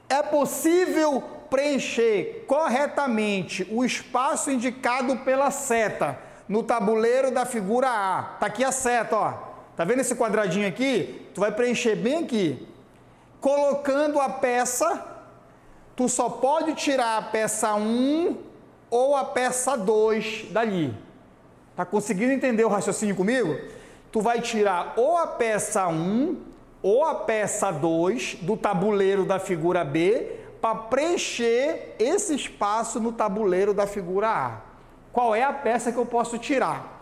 A: É possível preencher corretamente o espaço indicado pela seta no tabuleiro da figura A, tá aqui a seta, ó. Tá vendo esse quadradinho aqui? Tu vai preencher bem aqui. Colocando a peça, tu só pode tirar a peça 1 ou a peça 2 dali. Tá conseguindo entender o raciocínio comigo? Tu vai tirar ou a peça 1 ou a peça 2 do tabuleiro da figura B para preencher esse espaço no tabuleiro da figura A. Qual é a peça que eu posso tirar?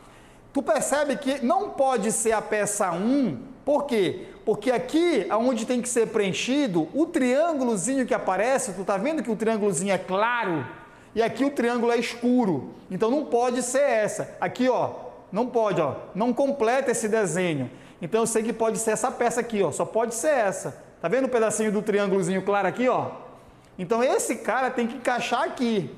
A: Tu percebe que não pode ser a peça 1, por quê? Porque aqui, onde tem que ser preenchido, o triângulozinho que aparece, tu tá vendo que o triângulozinho é claro e aqui o triângulo é escuro. Então não pode ser essa. Aqui, ó, não pode, ó, não completa esse desenho. Então eu sei que pode ser essa peça aqui, ó, só pode ser essa. Tá vendo o pedacinho do triângulozinho claro aqui, ó? Então esse cara tem que encaixar aqui.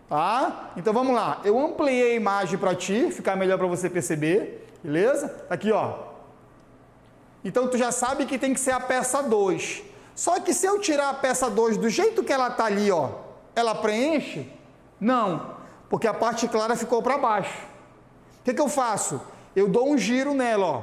A: Tá? Então vamos lá, eu ampliei a imagem para ti, ficar melhor para você perceber, beleza? Tá aqui, ó. Então tu já sabe que tem que ser a peça 2. Só que se eu tirar a peça 2 do jeito que ela tá ali, ó, ela preenche? Não, porque a parte clara ficou para baixo. O que eu faço? Eu dou um giro nela, ó.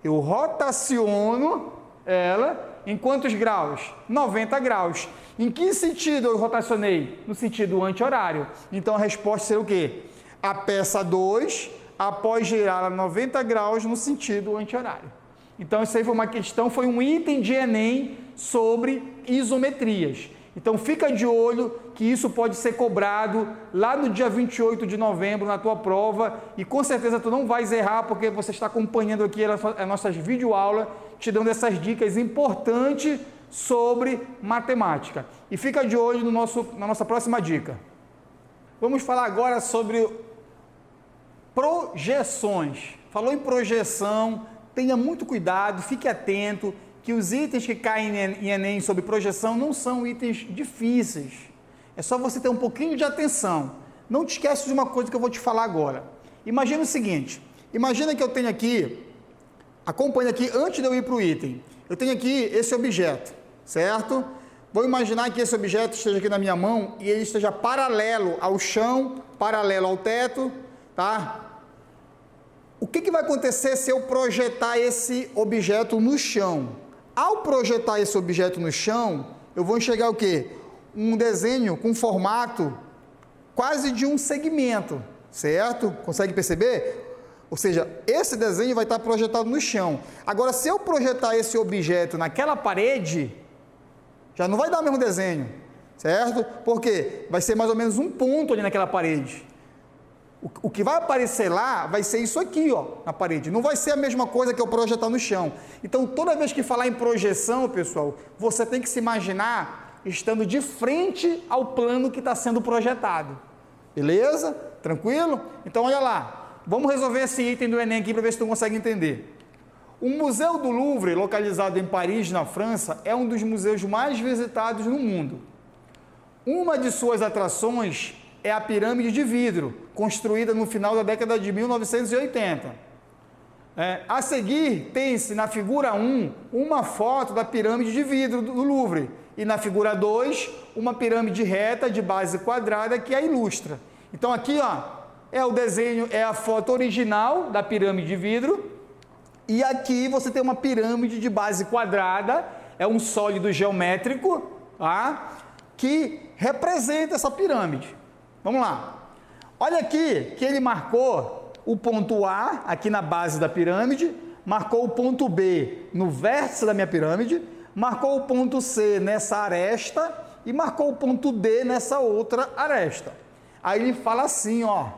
A: Eu rotaciono ela em quantos graus? 90 graus. Em que sentido eu rotacionei? No sentido anti-horário. Então a resposta seria o quê? A peça 2, após girá-la 90 graus no sentido anti-horário. Então isso aí foi uma questão, foi um item de Enem sobre isometrias. Então fica de olho que isso pode ser cobrado lá no dia 28 de novembro na tua prova e com certeza tu não vais errar porque você está acompanhando aqui as nossas videoaulas, te dando essas dicas importantes sobre matemática. E fica de olho na nossa próxima dica. Vamos falar agora sobre projeções. Falou em projeção, tenha muito cuidado, fique atento, que os itens que caem em Enem sobre projeção não são itens difíceis. É só você ter um pouquinho de atenção. Não te esquece de uma coisa que eu vou te falar agora. Imagina o seguinte, imagina que eu tenho aqui, acompanha aqui antes de eu ir para o item, eu tenho aqui esse objeto, certo? Vou imaginar que esse objeto esteja aqui na minha mão e ele esteja paralelo ao chão, paralelo ao teto, tá? O que vai acontecer se eu projetar esse objeto no chão? Ao projetar esse objeto no chão, eu vou enxergar o quê? Um desenho com formato quase de um segmento, certo? Consegue perceber? Ou seja, esse desenho vai estar projetado no chão. Agora, se eu projetar esse objeto naquela parede, já não vai dar o mesmo desenho, certo? Porque vai ser mais ou menos um ponto ali naquela parede. O que vai aparecer lá vai ser isso aqui, ó, na parede. Não vai ser a mesma coisa que eu projetar no chão. Então, toda vez que falar em projeção, pessoal, você tem que se imaginar estando de frente ao plano que está sendo projetado. Beleza? Tranquilo? Então, olha lá. Vamos resolver esse item do Enem aqui para ver se tu consegue entender. O Museu do Louvre, localizado em Paris, na França, é um dos museus mais visitados no mundo. Uma de suas atrações é a pirâmide de vidro, construída no final da década de 1980. A seguir, tem-se na figura 1 uma foto da pirâmide de vidro do Louvre e na figura 2 uma pirâmide reta de base quadrada que a ilustra. Então aqui, ó, é o desenho, é a foto original da pirâmide de vidro e aqui você tem uma pirâmide de base quadrada, é um sólido geométrico, tá? Que representa essa pirâmide. Vamos lá, olha aqui que ele marcou o ponto A aqui na base da pirâmide, marcou o ponto B no vértice da minha pirâmide, marcou o ponto C nessa aresta e marcou o ponto D nessa outra aresta. Aí ele fala assim, ó,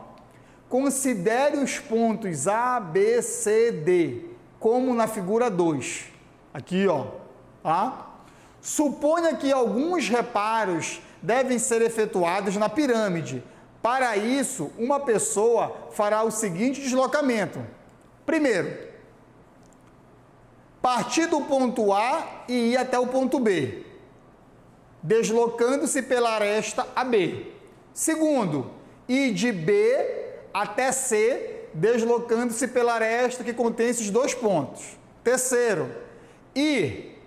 A: considere os pontos A, B, C, D, como na figura 2, aqui, ó, tá? Suponha que alguns reparos devem ser efetuados na pirâmide. Para isso, uma pessoa fará o seguinte deslocamento. Primeiro, partir do ponto A e ir até o ponto B, deslocando-se pela aresta AB. Segundo, ir de B até C, deslocando-se pela aresta que contém esses dois pontos. Terceiro, ir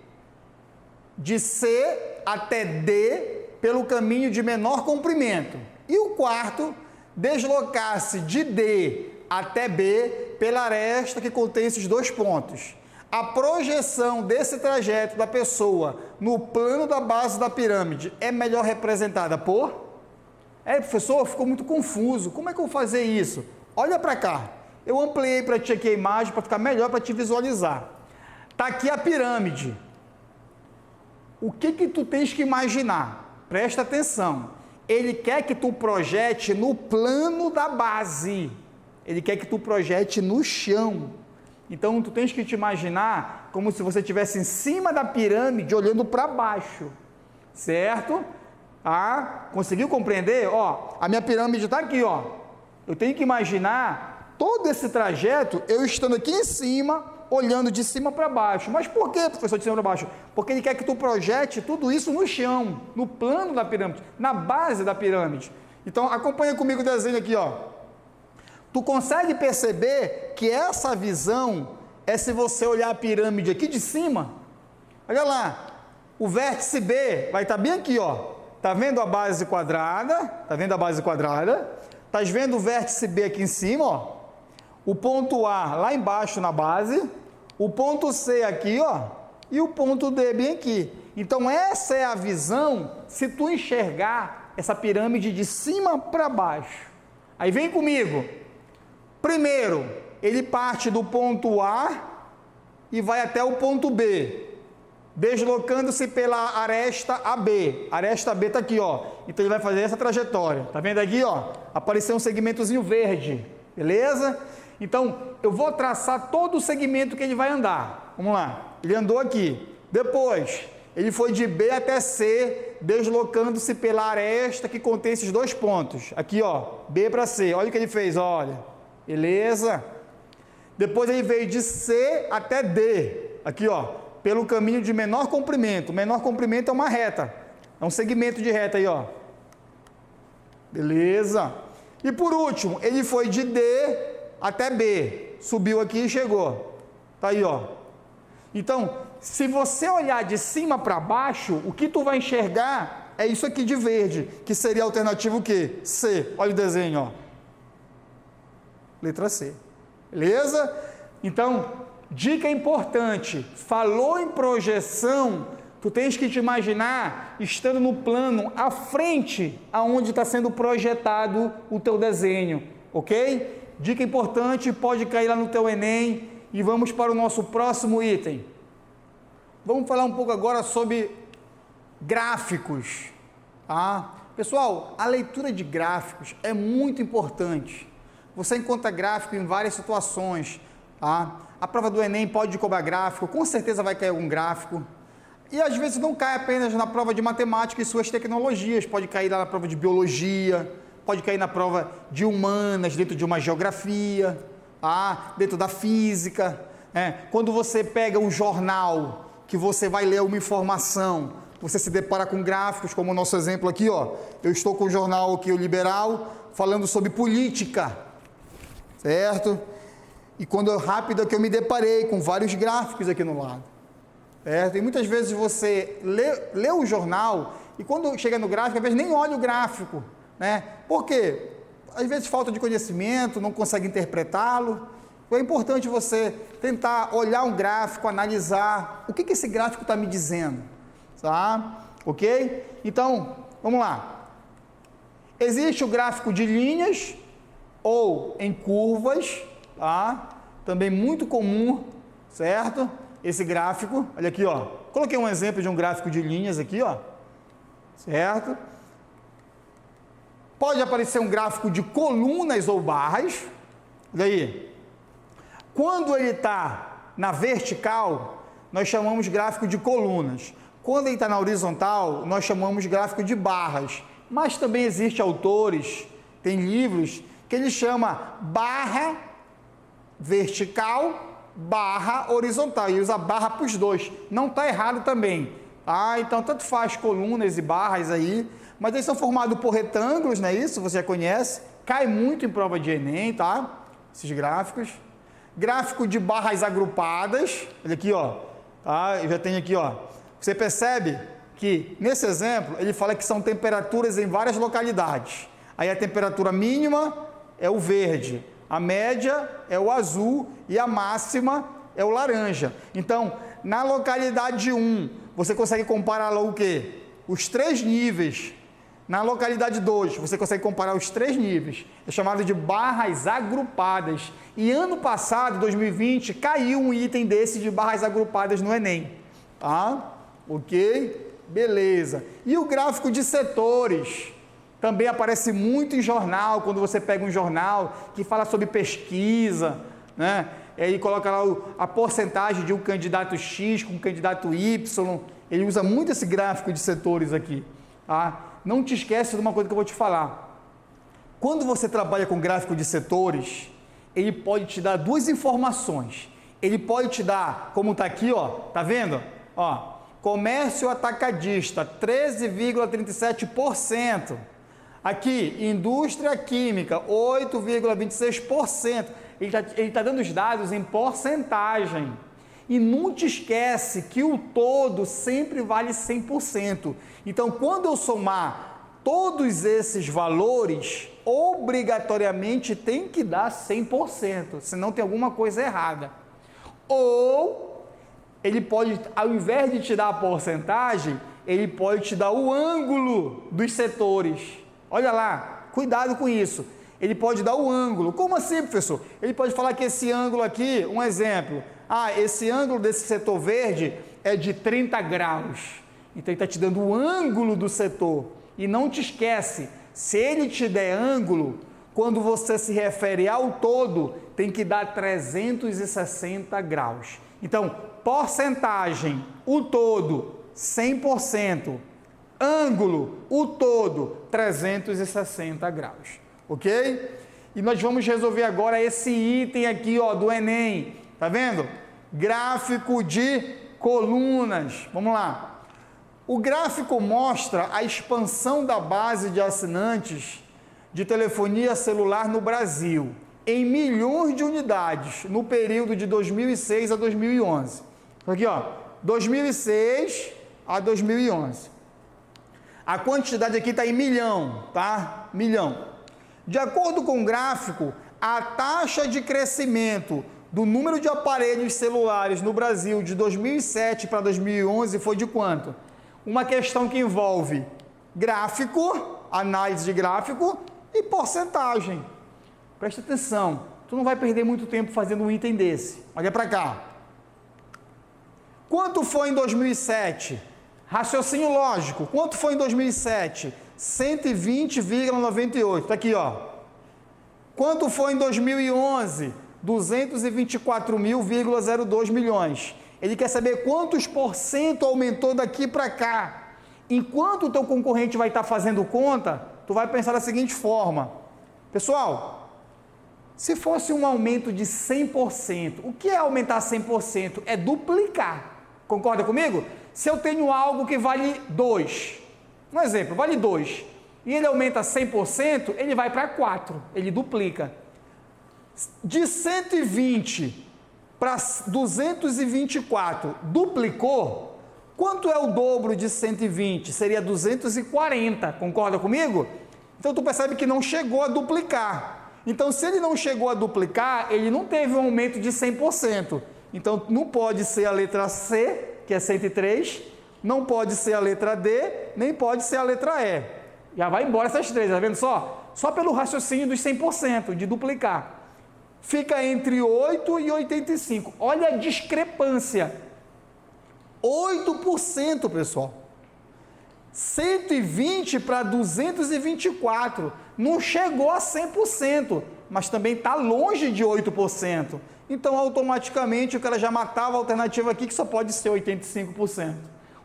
A: de C até D, pelo caminho de menor comprimento. E o quarto, deslocar-se de D até B pela aresta que contém esses dois pontos. A projeção desse trajeto da pessoa no plano da base da pirâmide é melhor representada por... professor, ficou muito confuso. Como é que eu vou fazer isso? Olha para cá. Eu ampliei para ti aqui a imagem para ficar melhor para te visualizar. Está aqui a pirâmide. O que tu tens que imaginar? Presta atenção. Ele quer que tu projete no plano da base. Ele quer que tu projete no chão. Então, tu tens que te imaginar como se você estivesse em cima da pirâmide, olhando para baixo. Certo? Conseguiu compreender? A minha pirâmide está aqui, Eu tenho que imaginar todo esse trajeto, eu estando aqui em cima, olhando de cima para baixo. Mas por que, professor, de cima para baixo? Porque ele quer que tu projete tudo isso no chão, no plano da pirâmide, na base da pirâmide. Então, acompanha comigo o desenho aqui, Tu consegue perceber que essa visão é se você olhar a pirâmide aqui de cima? Olha lá, o vértice B vai estar bem aqui, Tá vendo a base quadrada? Tá vendo a base quadrada? Tá vendo o vértice B aqui em cima, O ponto A lá embaixo na base, o ponto C aqui, e o ponto D bem aqui. Então, essa é a visão se tu enxergar essa pirâmide de cima para baixo. Aí vem comigo. Primeiro, ele parte do ponto A e vai até o ponto B, deslocando-se pela aresta AB. A aresta AB está aqui, Então, ele vai fazer essa trajetória. Tá vendo aqui, Apareceu um segmentozinho verde, beleza? Então, eu vou traçar todo o segmento que ele vai andar. Vamos lá. Ele andou aqui. Depois, ele foi de B até C, deslocando-se pela aresta que contém esses dois pontos. Aqui, B para C. Olha o que ele fez, olha. Beleza? Depois ele veio de C até D. Aqui, pelo caminho de menor comprimento. O menor comprimento é uma reta. É um segmento de reta aí, Beleza? E por último, ele foi de D até B. Subiu aqui e chegou. Tá aí, Então, se você olhar de cima para baixo, o que tu vai enxergar é isso aqui de verde, que seria a alternativa o quê? C. Olha o desenho, Letra C. Beleza? Então, dica importante. Falou em projeção, tu tens que te imaginar estando no plano à frente aonde está sendo projetado o teu desenho. Ok? Dica importante, pode cair lá no teu Enem. E vamos para o nosso próximo item. Vamos falar um pouco agora sobre gráficos. Pessoal, a leitura de gráficos é muito importante. Você encontra gráfico em várias situações. A prova do Enem pode cobrar gráfico, com certeza vai cair algum gráfico. E às vezes não cai apenas na prova de matemática e suas tecnologias, pode cair lá na prova de biologia, pode cair na prova de humanas, dentro de uma geografia, dentro da física. Quando você pega um jornal, que você vai ler uma informação, você se depara com gráficos, como o nosso exemplo aqui, eu estou com o jornal aqui, o Liberal, falando sobre política, certo? E quando rápido aqui eu me deparei com vários gráficos aqui no lado, certo? E muitas vezes você lê o jornal e quando chega no gráfico, às vezes nem olha o gráfico, Por quê? Às vezes falta de conhecimento, não consegue interpretá-lo. É importante você tentar olhar um gráfico, analisar o que esse gráfico está me dizendo, tá? Ok? Então, vamos lá. Existe o gráfico de linhas ou em curvas, tá? Também muito comum, certo? Esse gráfico, olha aqui, Coloquei um exemplo de um gráfico de linhas aqui, certo? Pode aparecer um gráfico de colunas ou barras, olha aí. Quando ele está na vertical, nós chamamos gráfico de colunas. Quando ele está na horizontal, nós chamamos gráfico de barras. Mas também existem autores, tem livros, que ele chama barra vertical, barra horizontal. E usa barra para os dois. Não está errado também. Então, tanto faz colunas e barras aí. Mas eles são formados por retângulos, não é isso? Você já conhece. Cai muito em prova de Enem, tá? Esses gráficos. Gráfico de barras agrupadas, olha aqui, tá? Eu já tenho aqui, Você percebe que, nesse exemplo, ele fala que são temperaturas em várias localidades. Aí a temperatura mínima é o verde, a média é o azul e a máxima é o laranja. Então, na localidade 1, você consegue comparar lá o quê? Os 3 níveis. Na localidade 2, você consegue comparar os 3 níveis. É chamado de barras agrupadas. E ano passado, 2020, caiu um item desse de barras agrupadas no Enem. Tá? Ok? Beleza. E o gráfico de setores? Também aparece muito em jornal, quando você pega um jornal que fala sobre pesquisa, né? Ele coloca lá a porcentagem de um candidato X com um candidato Y. Ele usa muito esse gráfico de setores aqui. Tá? Não te esquece de uma coisa que eu vou te falar. Quando você trabalha com gráfico de setores, ele pode te dar 2 informações. Ele pode te dar, como está aqui, ó, tá vendo? Ó, comércio atacadista, 13,37%. Aqui, indústria química, 8,26%. Ele tá dando os dados em porcentagem. E não te esquece que o todo sempre vale 100%. Então, quando eu somar todos esses valores, obrigatoriamente tem que dar 100%, senão tem alguma coisa errada. Ou, ele pode, ao invés de te dar a porcentagem, ele pode te dar o ângulo dos setores. Olha lá, cuidado com isso. Ele pode dar o ângulo. Como assim, professor? Ele pode falar que esse ângulo aqui, um exemplo, esse ângulo desse setor verde é de 30 graus. Então, ele está te dando o ângulo do setor. E não te esquece, se ele te der ângulo, quando você se refere ao todo, tem que dar 360 graus. Então, porcentagem, o todo, 100%. Ângulo, o todo, 360 graus. Ok? E nós vamos resolver agora esse item aqui, ó, do Enem. Tá vendo? Gráfico de colunas. Vamos lá. O gráfico mostra a expansão da base de assinantes de telefonia celular no Brasil, em milhões de unidades, no período de 2006 a 2011. Aqui, ó, 2006 a 2011. A quantidade aqui está em milhão, tá? Milhão. De acordo com o gráfico, a taxa de crescimento do número de aparelhos celulares no Brasil de 2007 para 2011 foi de quanto? Uma questão que envolve gráfico, análise de gráfico e porcentagem. Presta atenção, tu não vai perder muito tempo fazendo um item desse. Olha para cá. Quanto foi em 2007? Raciocínio lógico. Quanto foi em 2007? 120,98. Está aqui, ó. Quanto foi em 2011? 224.002 milhões. Ele quer saber quantos por cento aumentou daqui para cá. Enquanto o teu concorrente vai estar fazendo conta, tu vai pensar da seguinte forma. Pessoal, se fosse um aumento de 100%, o que é aumentar 100%? É duplicar. Concorda comigo? Se eu tenho algo que vale 2, um exemplo, vale 2, e ele aumenta 100%, ele vai para 4, ele duplica. De 120 para 224, duplicou? Quanto é o dobro de 120? Seria 240, concorda comigo? Então, tu percebe que não chegou a duplicar. Então, se ele não chegou a duplicar, ele não teve um aumento de 100%. Então, não pode ser a letra C, que é 103, não pode ser a letra D, nem pode ser a letra E. Já vai embora essas três, tá vendo só? Só pelo raciocínio dos 100%, de duplicar. Fica entre 8 e 85. Olha a discrepância. 8%, pessoal. 120 para 224. Não chegou a 100%, mas também está longe de 8%. Então, automaticamente, o cara já matava a alternativa aqui, que só pode ser 85%.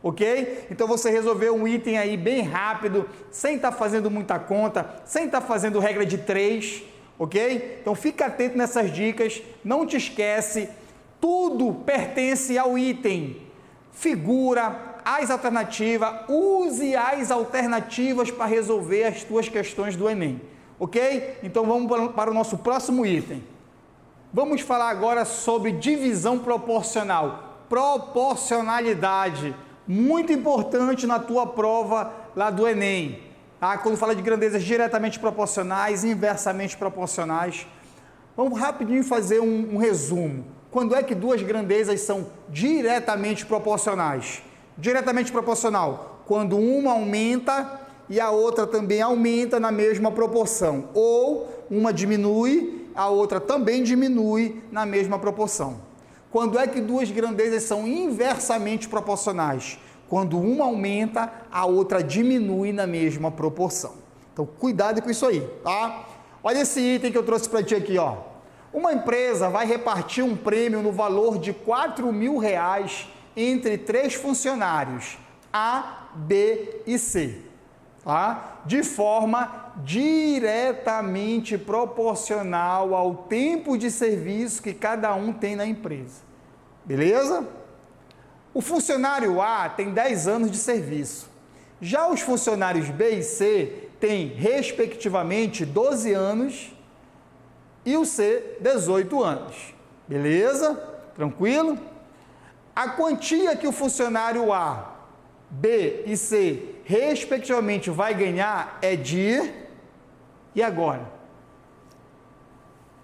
A: Ok? Então, você resolveu um item aí bem rápido, sem estar fazendo muita conta, sem estar fazendo regra de 3, ok? Então, fica atento nessas dicas, não te esquece, tudo pertence ao item. Figura, as alternativas, use as alternativas para resolver as tuas questões do Enem, ok? Então, vamos para o nosso próximo item. Vamos falar agora sobre divisão proporcional, proporcionalidade. Muito importante na tua prova lá do Enem. Quando fala de grandezas diretamente proporcionais, inversamente proporcionais. Vamos rapidinho fazer um resumo. Quando é que duas grandezas são diretamente proporcionais? Diretamente proporcional, quando uma aumenta e a outra também aumenta na mesma proporção. Ou uma diminui, a outra também diminui na mesma proporção. Quando é que duas grandezas são inversamente proporcionais? Quando uma aumenta, a outra diminui na mesma proporção. Então, cuidado com isso aí, tá? Olha esse item que eu trouxe para ti aqui, ó. Uma empresa vai repartir um prêmio no valor de R$4.000 entre 3 funcionários, A, B e C, tá? De forma diretamente proporcional ao tempo de serviço que cada um tem na empresa. Beleza? O funcionário A tem 10 anos de serviço. Já os funcionários B e C têm, respectivamente, 12 anos e o C, 18 anos. Beleza? Tranquilo? A quantia que o funcionário A, B e C, respectivamente, vai ganhar é de... E agora?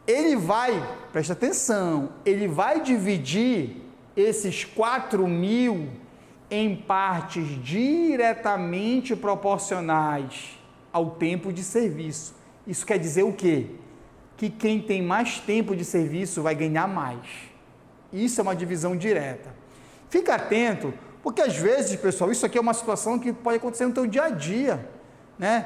A: Ele vai, presta atenção, ele vai dividir esses 4.000 em partes diretamente proporcionais ao tempo de serviço. Isso quer dizer o quê? Que quem tem mais tempo de serviço vai ganhar mais. Isso é uma divisão direta. Fica atento, porque às vezes, pessoal, isso aqui é uma situação que pode acontecer no teu dia a dia, né?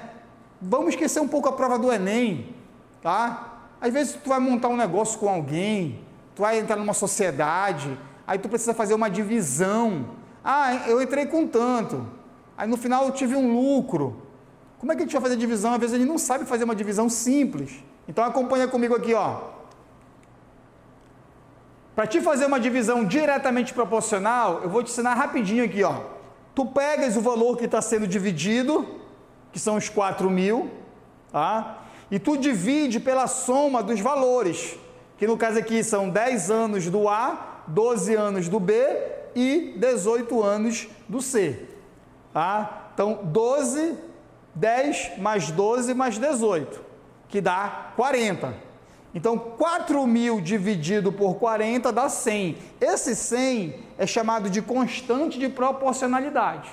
A: Vamos esquecer um pouco a prova do Enem, tá? Às vezes tu vai montar um negócio com alguém, tu vai entrar numa sociedade, aí tu precisa fazer uma divisão. Eu entrei com tanto, aí no final eu tive um lucro. Como é que a gente vai fazer divisão? Às vezes ele não sabe fazer uma divisão simples. Então acompanha comigo aqui, ó. Para te fazer uma divisão diretamente proporcional, eu vou te ensinar rapidinho aqui, ó. Tu pegas o valor que está sendo dividido, que são os 4.000, tá? E tu divide pela soma dos valores, que no caso aqui são 10 anos do A, 12 anos do B e 18 anos do C, tá? Então, 10 mais 12 mais 18, que dá 40. Então, 4.000 dividido por 40 dá 100. Esse 100 é chamado de constante de proporcionalidade.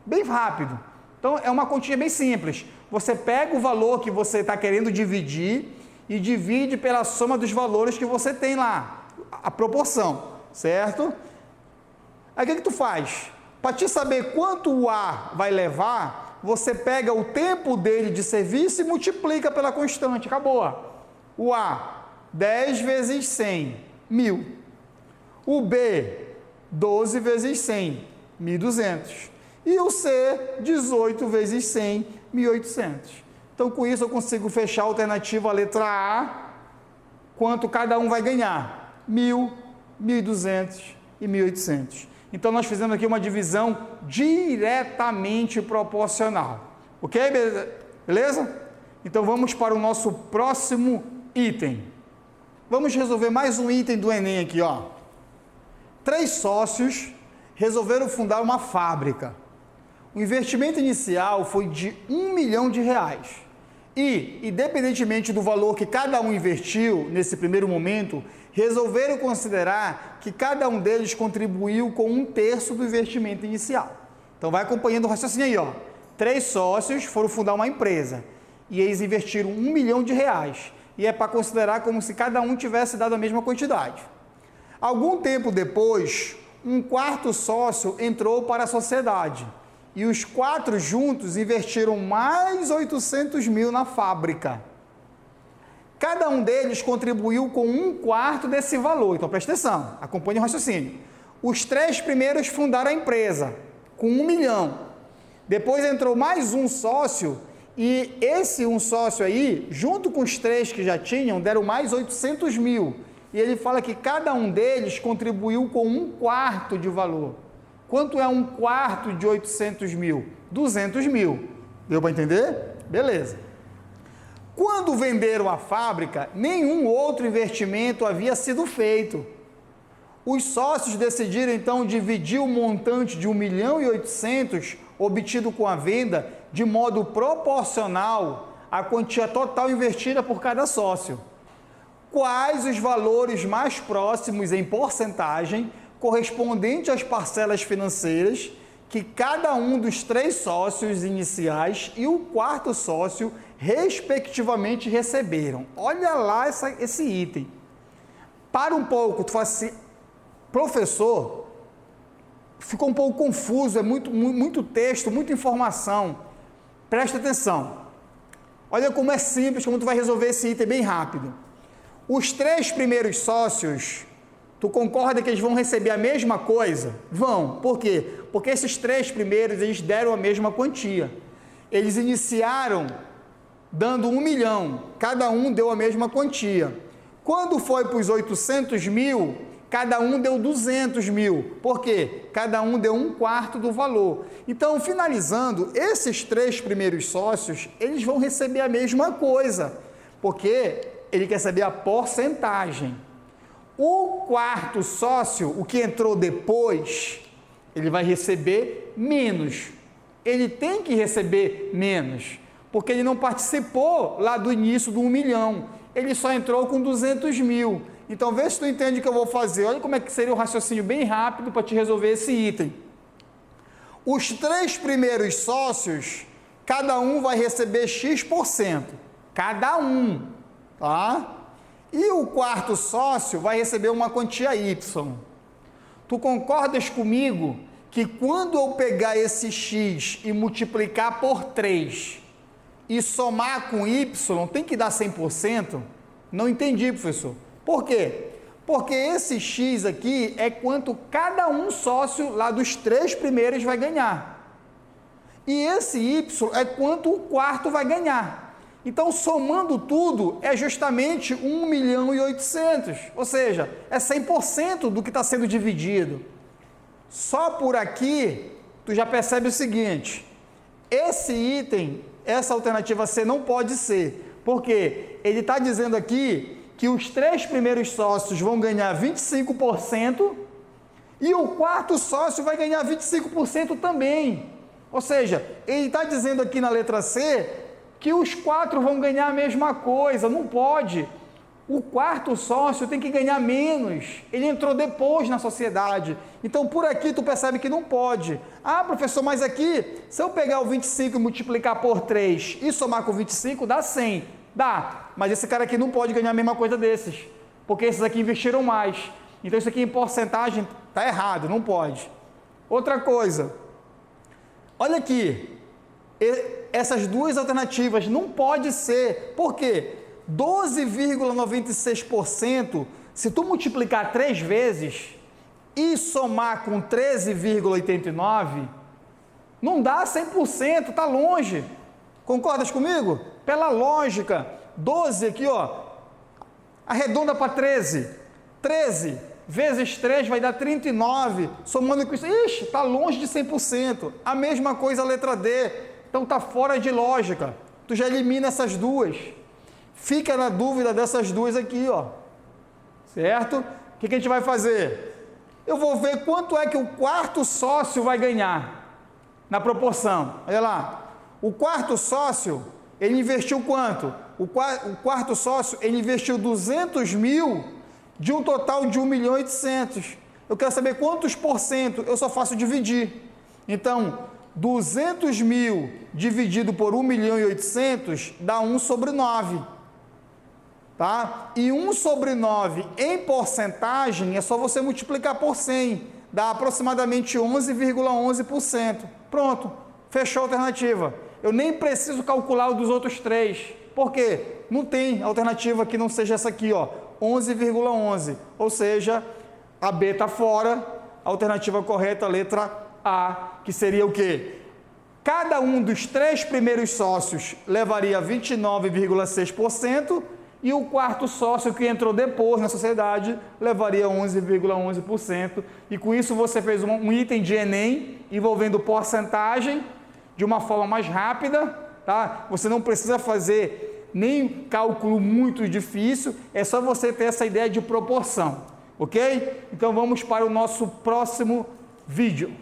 A: Bem rápido. Então, é uma continha bem simples. Você pega o valor que você está querendo dividir e divide pela soma dos valores que você tem lá, a proporção, certo? Aí, o que tu faz? Para te saber quanto o A vai levar, você pega o tempo dele de serviço e multiplica pela constante. Acabou. O A, 10 vezes 100, 1.000. O B, 12 vezes 100, 1.200. E o C, 18 vezes 100, 1.800. Então, com isso, eu consigo fechar a alternativa a letra A, quanto cada um vai ganhar. 1.000, 1.200 e 1.800. Então, nós fizemos aqui uma divisão diretamente proporcional. Ok? Beleza? Então, vamos para o nosso próximo item. Vamos resolver mais um item do Enem aqui, ó. 3 sócios resolveram fundar uma fábrica. O investimento inicial foi de R$1 milhão. E, independentemente do valor que cada um investiu nesse primeiro momento, resolveram considerar que cada um deles contribuiu com 1/3 do investimento inicial. Então, vai acompanhando o raciocínio aí, ó. 3 sócios foram fundar uma empresa e eles investiram R$1 milhão. E é para considerar como se cada um tivesse dado a mesma quantidade. Algum tempo depois, um 4º sócio entrou para a sociedade e os 4 juntos investiram mais 800 mil na fábrica. Cada um deles contribuiu com 1/4 desse valor. Então, presta atenção, acompanhe o raciocínio. Os 3 primeiros fundaram a empresa com R$1 milhão. Depois entrou mais um sócio e esse um sócio aí, junto com os 3 que já tinham, deram mais 800 mil. E ele fala que cada um deles contribuiu com 1/4 de valor. Quanto é 1/4 de 800 mil? 200 mil. Deu para entender? Beleza. Quando venderam a fábrica, nenhum outro investimento havia sido feito. Os sócios decidiram então dividir o montante de 1.800.000 obtido com a venda de modo proporcional à quantia total investida por cada sócio. Quais os valores mais próximos em porcentagem correspondente às parcelas financeiras que cada um dos 3 sócios iniciais e o 4º sócio respectivamente receberam? Olha lá esse item. Para um pouco, tu fala assim, professor, ficou um pouco confuso, é muito texto, muita informação. Presta atenção. Olha como é simples, como tu vai resolver esse item bem rápido. Os 3 primeiros sócios, tu concorda que eles vão receber a mesma coisa? Vão. Por quê? Porque esses 3 primeiros, eles deram a mesma quantia. Eles iniciaram dando 1 milhão, cada um deu a mesma quantia. Quando foi para os 800.000, cada um deu 200.000. Por quê? Cada um deu 1/4 do valor. Então, finalizando, esses 3 primeiros sócios, eles vão receber a mesma coisa, porque ele quer saber a porcentagem. O 4º sócio, o que entrou depois, ele vai receber menos. Ele tem que receber menos, porque ele não participou lá do início do 1 milhão. Ele só entrou com 200.000. Então, vê se tu entende o que eu vou fazer. Olha como é que seria o raciocínio bem rápido para te resolver esse item. Os 3 primeiros sócios, cada um vai receber X%. Cada um, tá? E o 4º sócio vai receber uma quantia Y. Tu concordas comigo que quando eu pegar esse X e multiplicar por 3 e somar com Y, tem que dar 100%? Não entendi, professor. Por quê? Porque esse X aqui é quanto cada um sócio lá dos 3 primeiros vai ganhar. E esse Y é quanto o 4º vai ganhar. Então, somando tudo, é justamente 1.800.000. Ou seja, é 100% do que está sendo dividido. Só por aqui, tu já percebe o seguinte. Esse item, essa alternativa C não pode ser. Porque ele está dizendo aqui que os 3 primeiros sócios vão ganhar 25% e o 4º sócio vai ganhar 25% também. Ou seja, ele está dizendo aqui na letra C que os 4 vão ganhar a mesma coisa. Não pode. O 4º sócio tem que ganhar menos. Ele entrou depois na sociedade. Então, por aqui, tu percebe que não pode. Ah, professor, mas aqui, se eu pegar o 25 e multiplicar por 3 e somar com 25, dá 100. Dá, mas esse cara aqui não pode ganhar a mesma coisa desses, porque esses aqui investiram mais. Então, isso aqui em porcentagem está errado, não pode. Outra coisa, olha aqui, essas duas alternativas não pode ser. Por quê? 12,96%, se tu multiplicar 3 vezes e somar com 13,89, não dá 100%, está longe. Concordas comigo? Pela lógica, 12 aqui, ó, arredonda para 13. 13 vezes 3 vai dar 39. Somando com isso, ixi, está longe de 100%. A mesma coisa a letra D. Então está fora de lógica. Tu já elimina essas duas. Fica na dúvida dessas duas aqui, ó. Certo? O que a gente vai fazer? Eu vou ver quanto é que o 4º sócio vai ganhar na proporção. Olha lá. O 4º sócio, ele investiu quanto? O 4º sócio, ele investiu 200.000 de um total de 1.800.000. Eu quero saber quantos por cento, eu só faço dividir. Então, 200.000 dividido por 1.800.000 dá 1/9. Tá? E 1/9 em porcentagem é só você multiplicar por 100. Dá aproximadamente 11,11%. Pronto, fechou a alternativa. Eu nem preciso calcular o dos outros 3. Por quê? Não tem alternativa que não seja essa aqui, ó, 11,11. Ou seja, a B está fora, a alternativa correta, a letra A, que seria o quê? Cada um dos 3 primeiros sócios levaria 29,6% e o 4º sócio que entrou depois na sociedade levaria 11,11%. E com isso você fez um item de Enem envolvendo porcentagem, de uma forma mais rápida, tá? Você não precisa fazer nem cálculo muito difícil, é só você ter essa ideia de proporção. ok? Então vamos para o nosso próximo vídeo.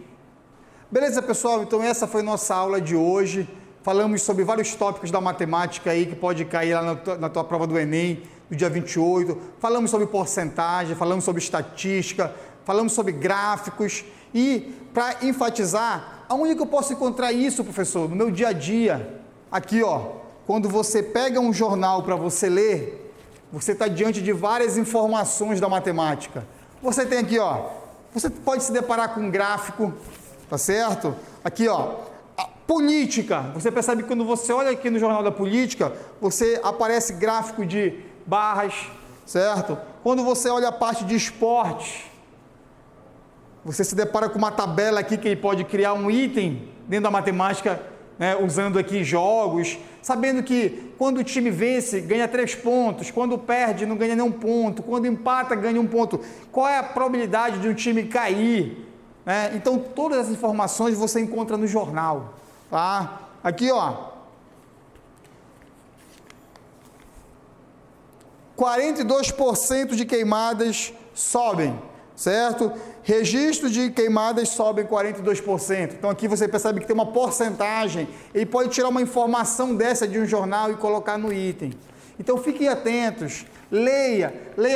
A: Beleza, pessoal? Então essa foi nossa aula de hoje. Falamos sobre vários tópicos da matemática aí que pode cair lá na tua prova do Enem, no dia 28. Falamos sobre porcentagem, falamos sobre estatística, falamos sobre gráficos. E, para enfatizar, aonde que eu posso encontrar isso, professor? No meu dia a dia. Aqui, ó, quando você pega um jornal para você ler, você está diante de várias informações da matemática. Você tem aqui, ó, você pode se deparar com um gráfico, tá certo? Aqui, ó. Política, você percebe que quando você olha aqui no Jornal da Política, você aparece gráfico de barras, certo? Quando você olha a parte de esporte, você se depara com uma tabela aqui que ele pode criar um item dentro da matemática, né, usando aqui jogos, sabendo que quando o time vence, ganha 3 pontos, quando perde, não ganha nenhum ponto, quando empata, ganha 1 ponto. Qual é a probabilidade de um time cair? Né? Então, todas essas informações você encontra no jornal. Tá? Aqui, ó, 42% de queimadas sobem, certo? Registro de queimadas sobem 42%. Então aqui você percebe que tem uma porcentagem. Ele pode tirar uma informação dessa de um jornal e colocar no item. Então fiquem atentos, leia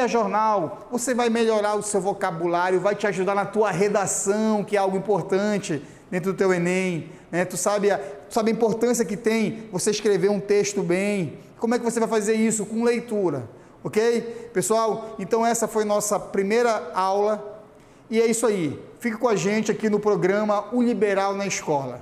A: jornal, você vai melhorar o seu vocabulário, vai te ajudar na tua redação, que é algo importante dentro do teu Enem, né? Tu sabe a importância que tem você escrever um texto bem. Como é que você vai fazer isso? Com leitura, ok? Pessoal, então essa foi nossa primeira aula, e é isso aí. Fique com a gente aqui no programa O Liberal na Escola.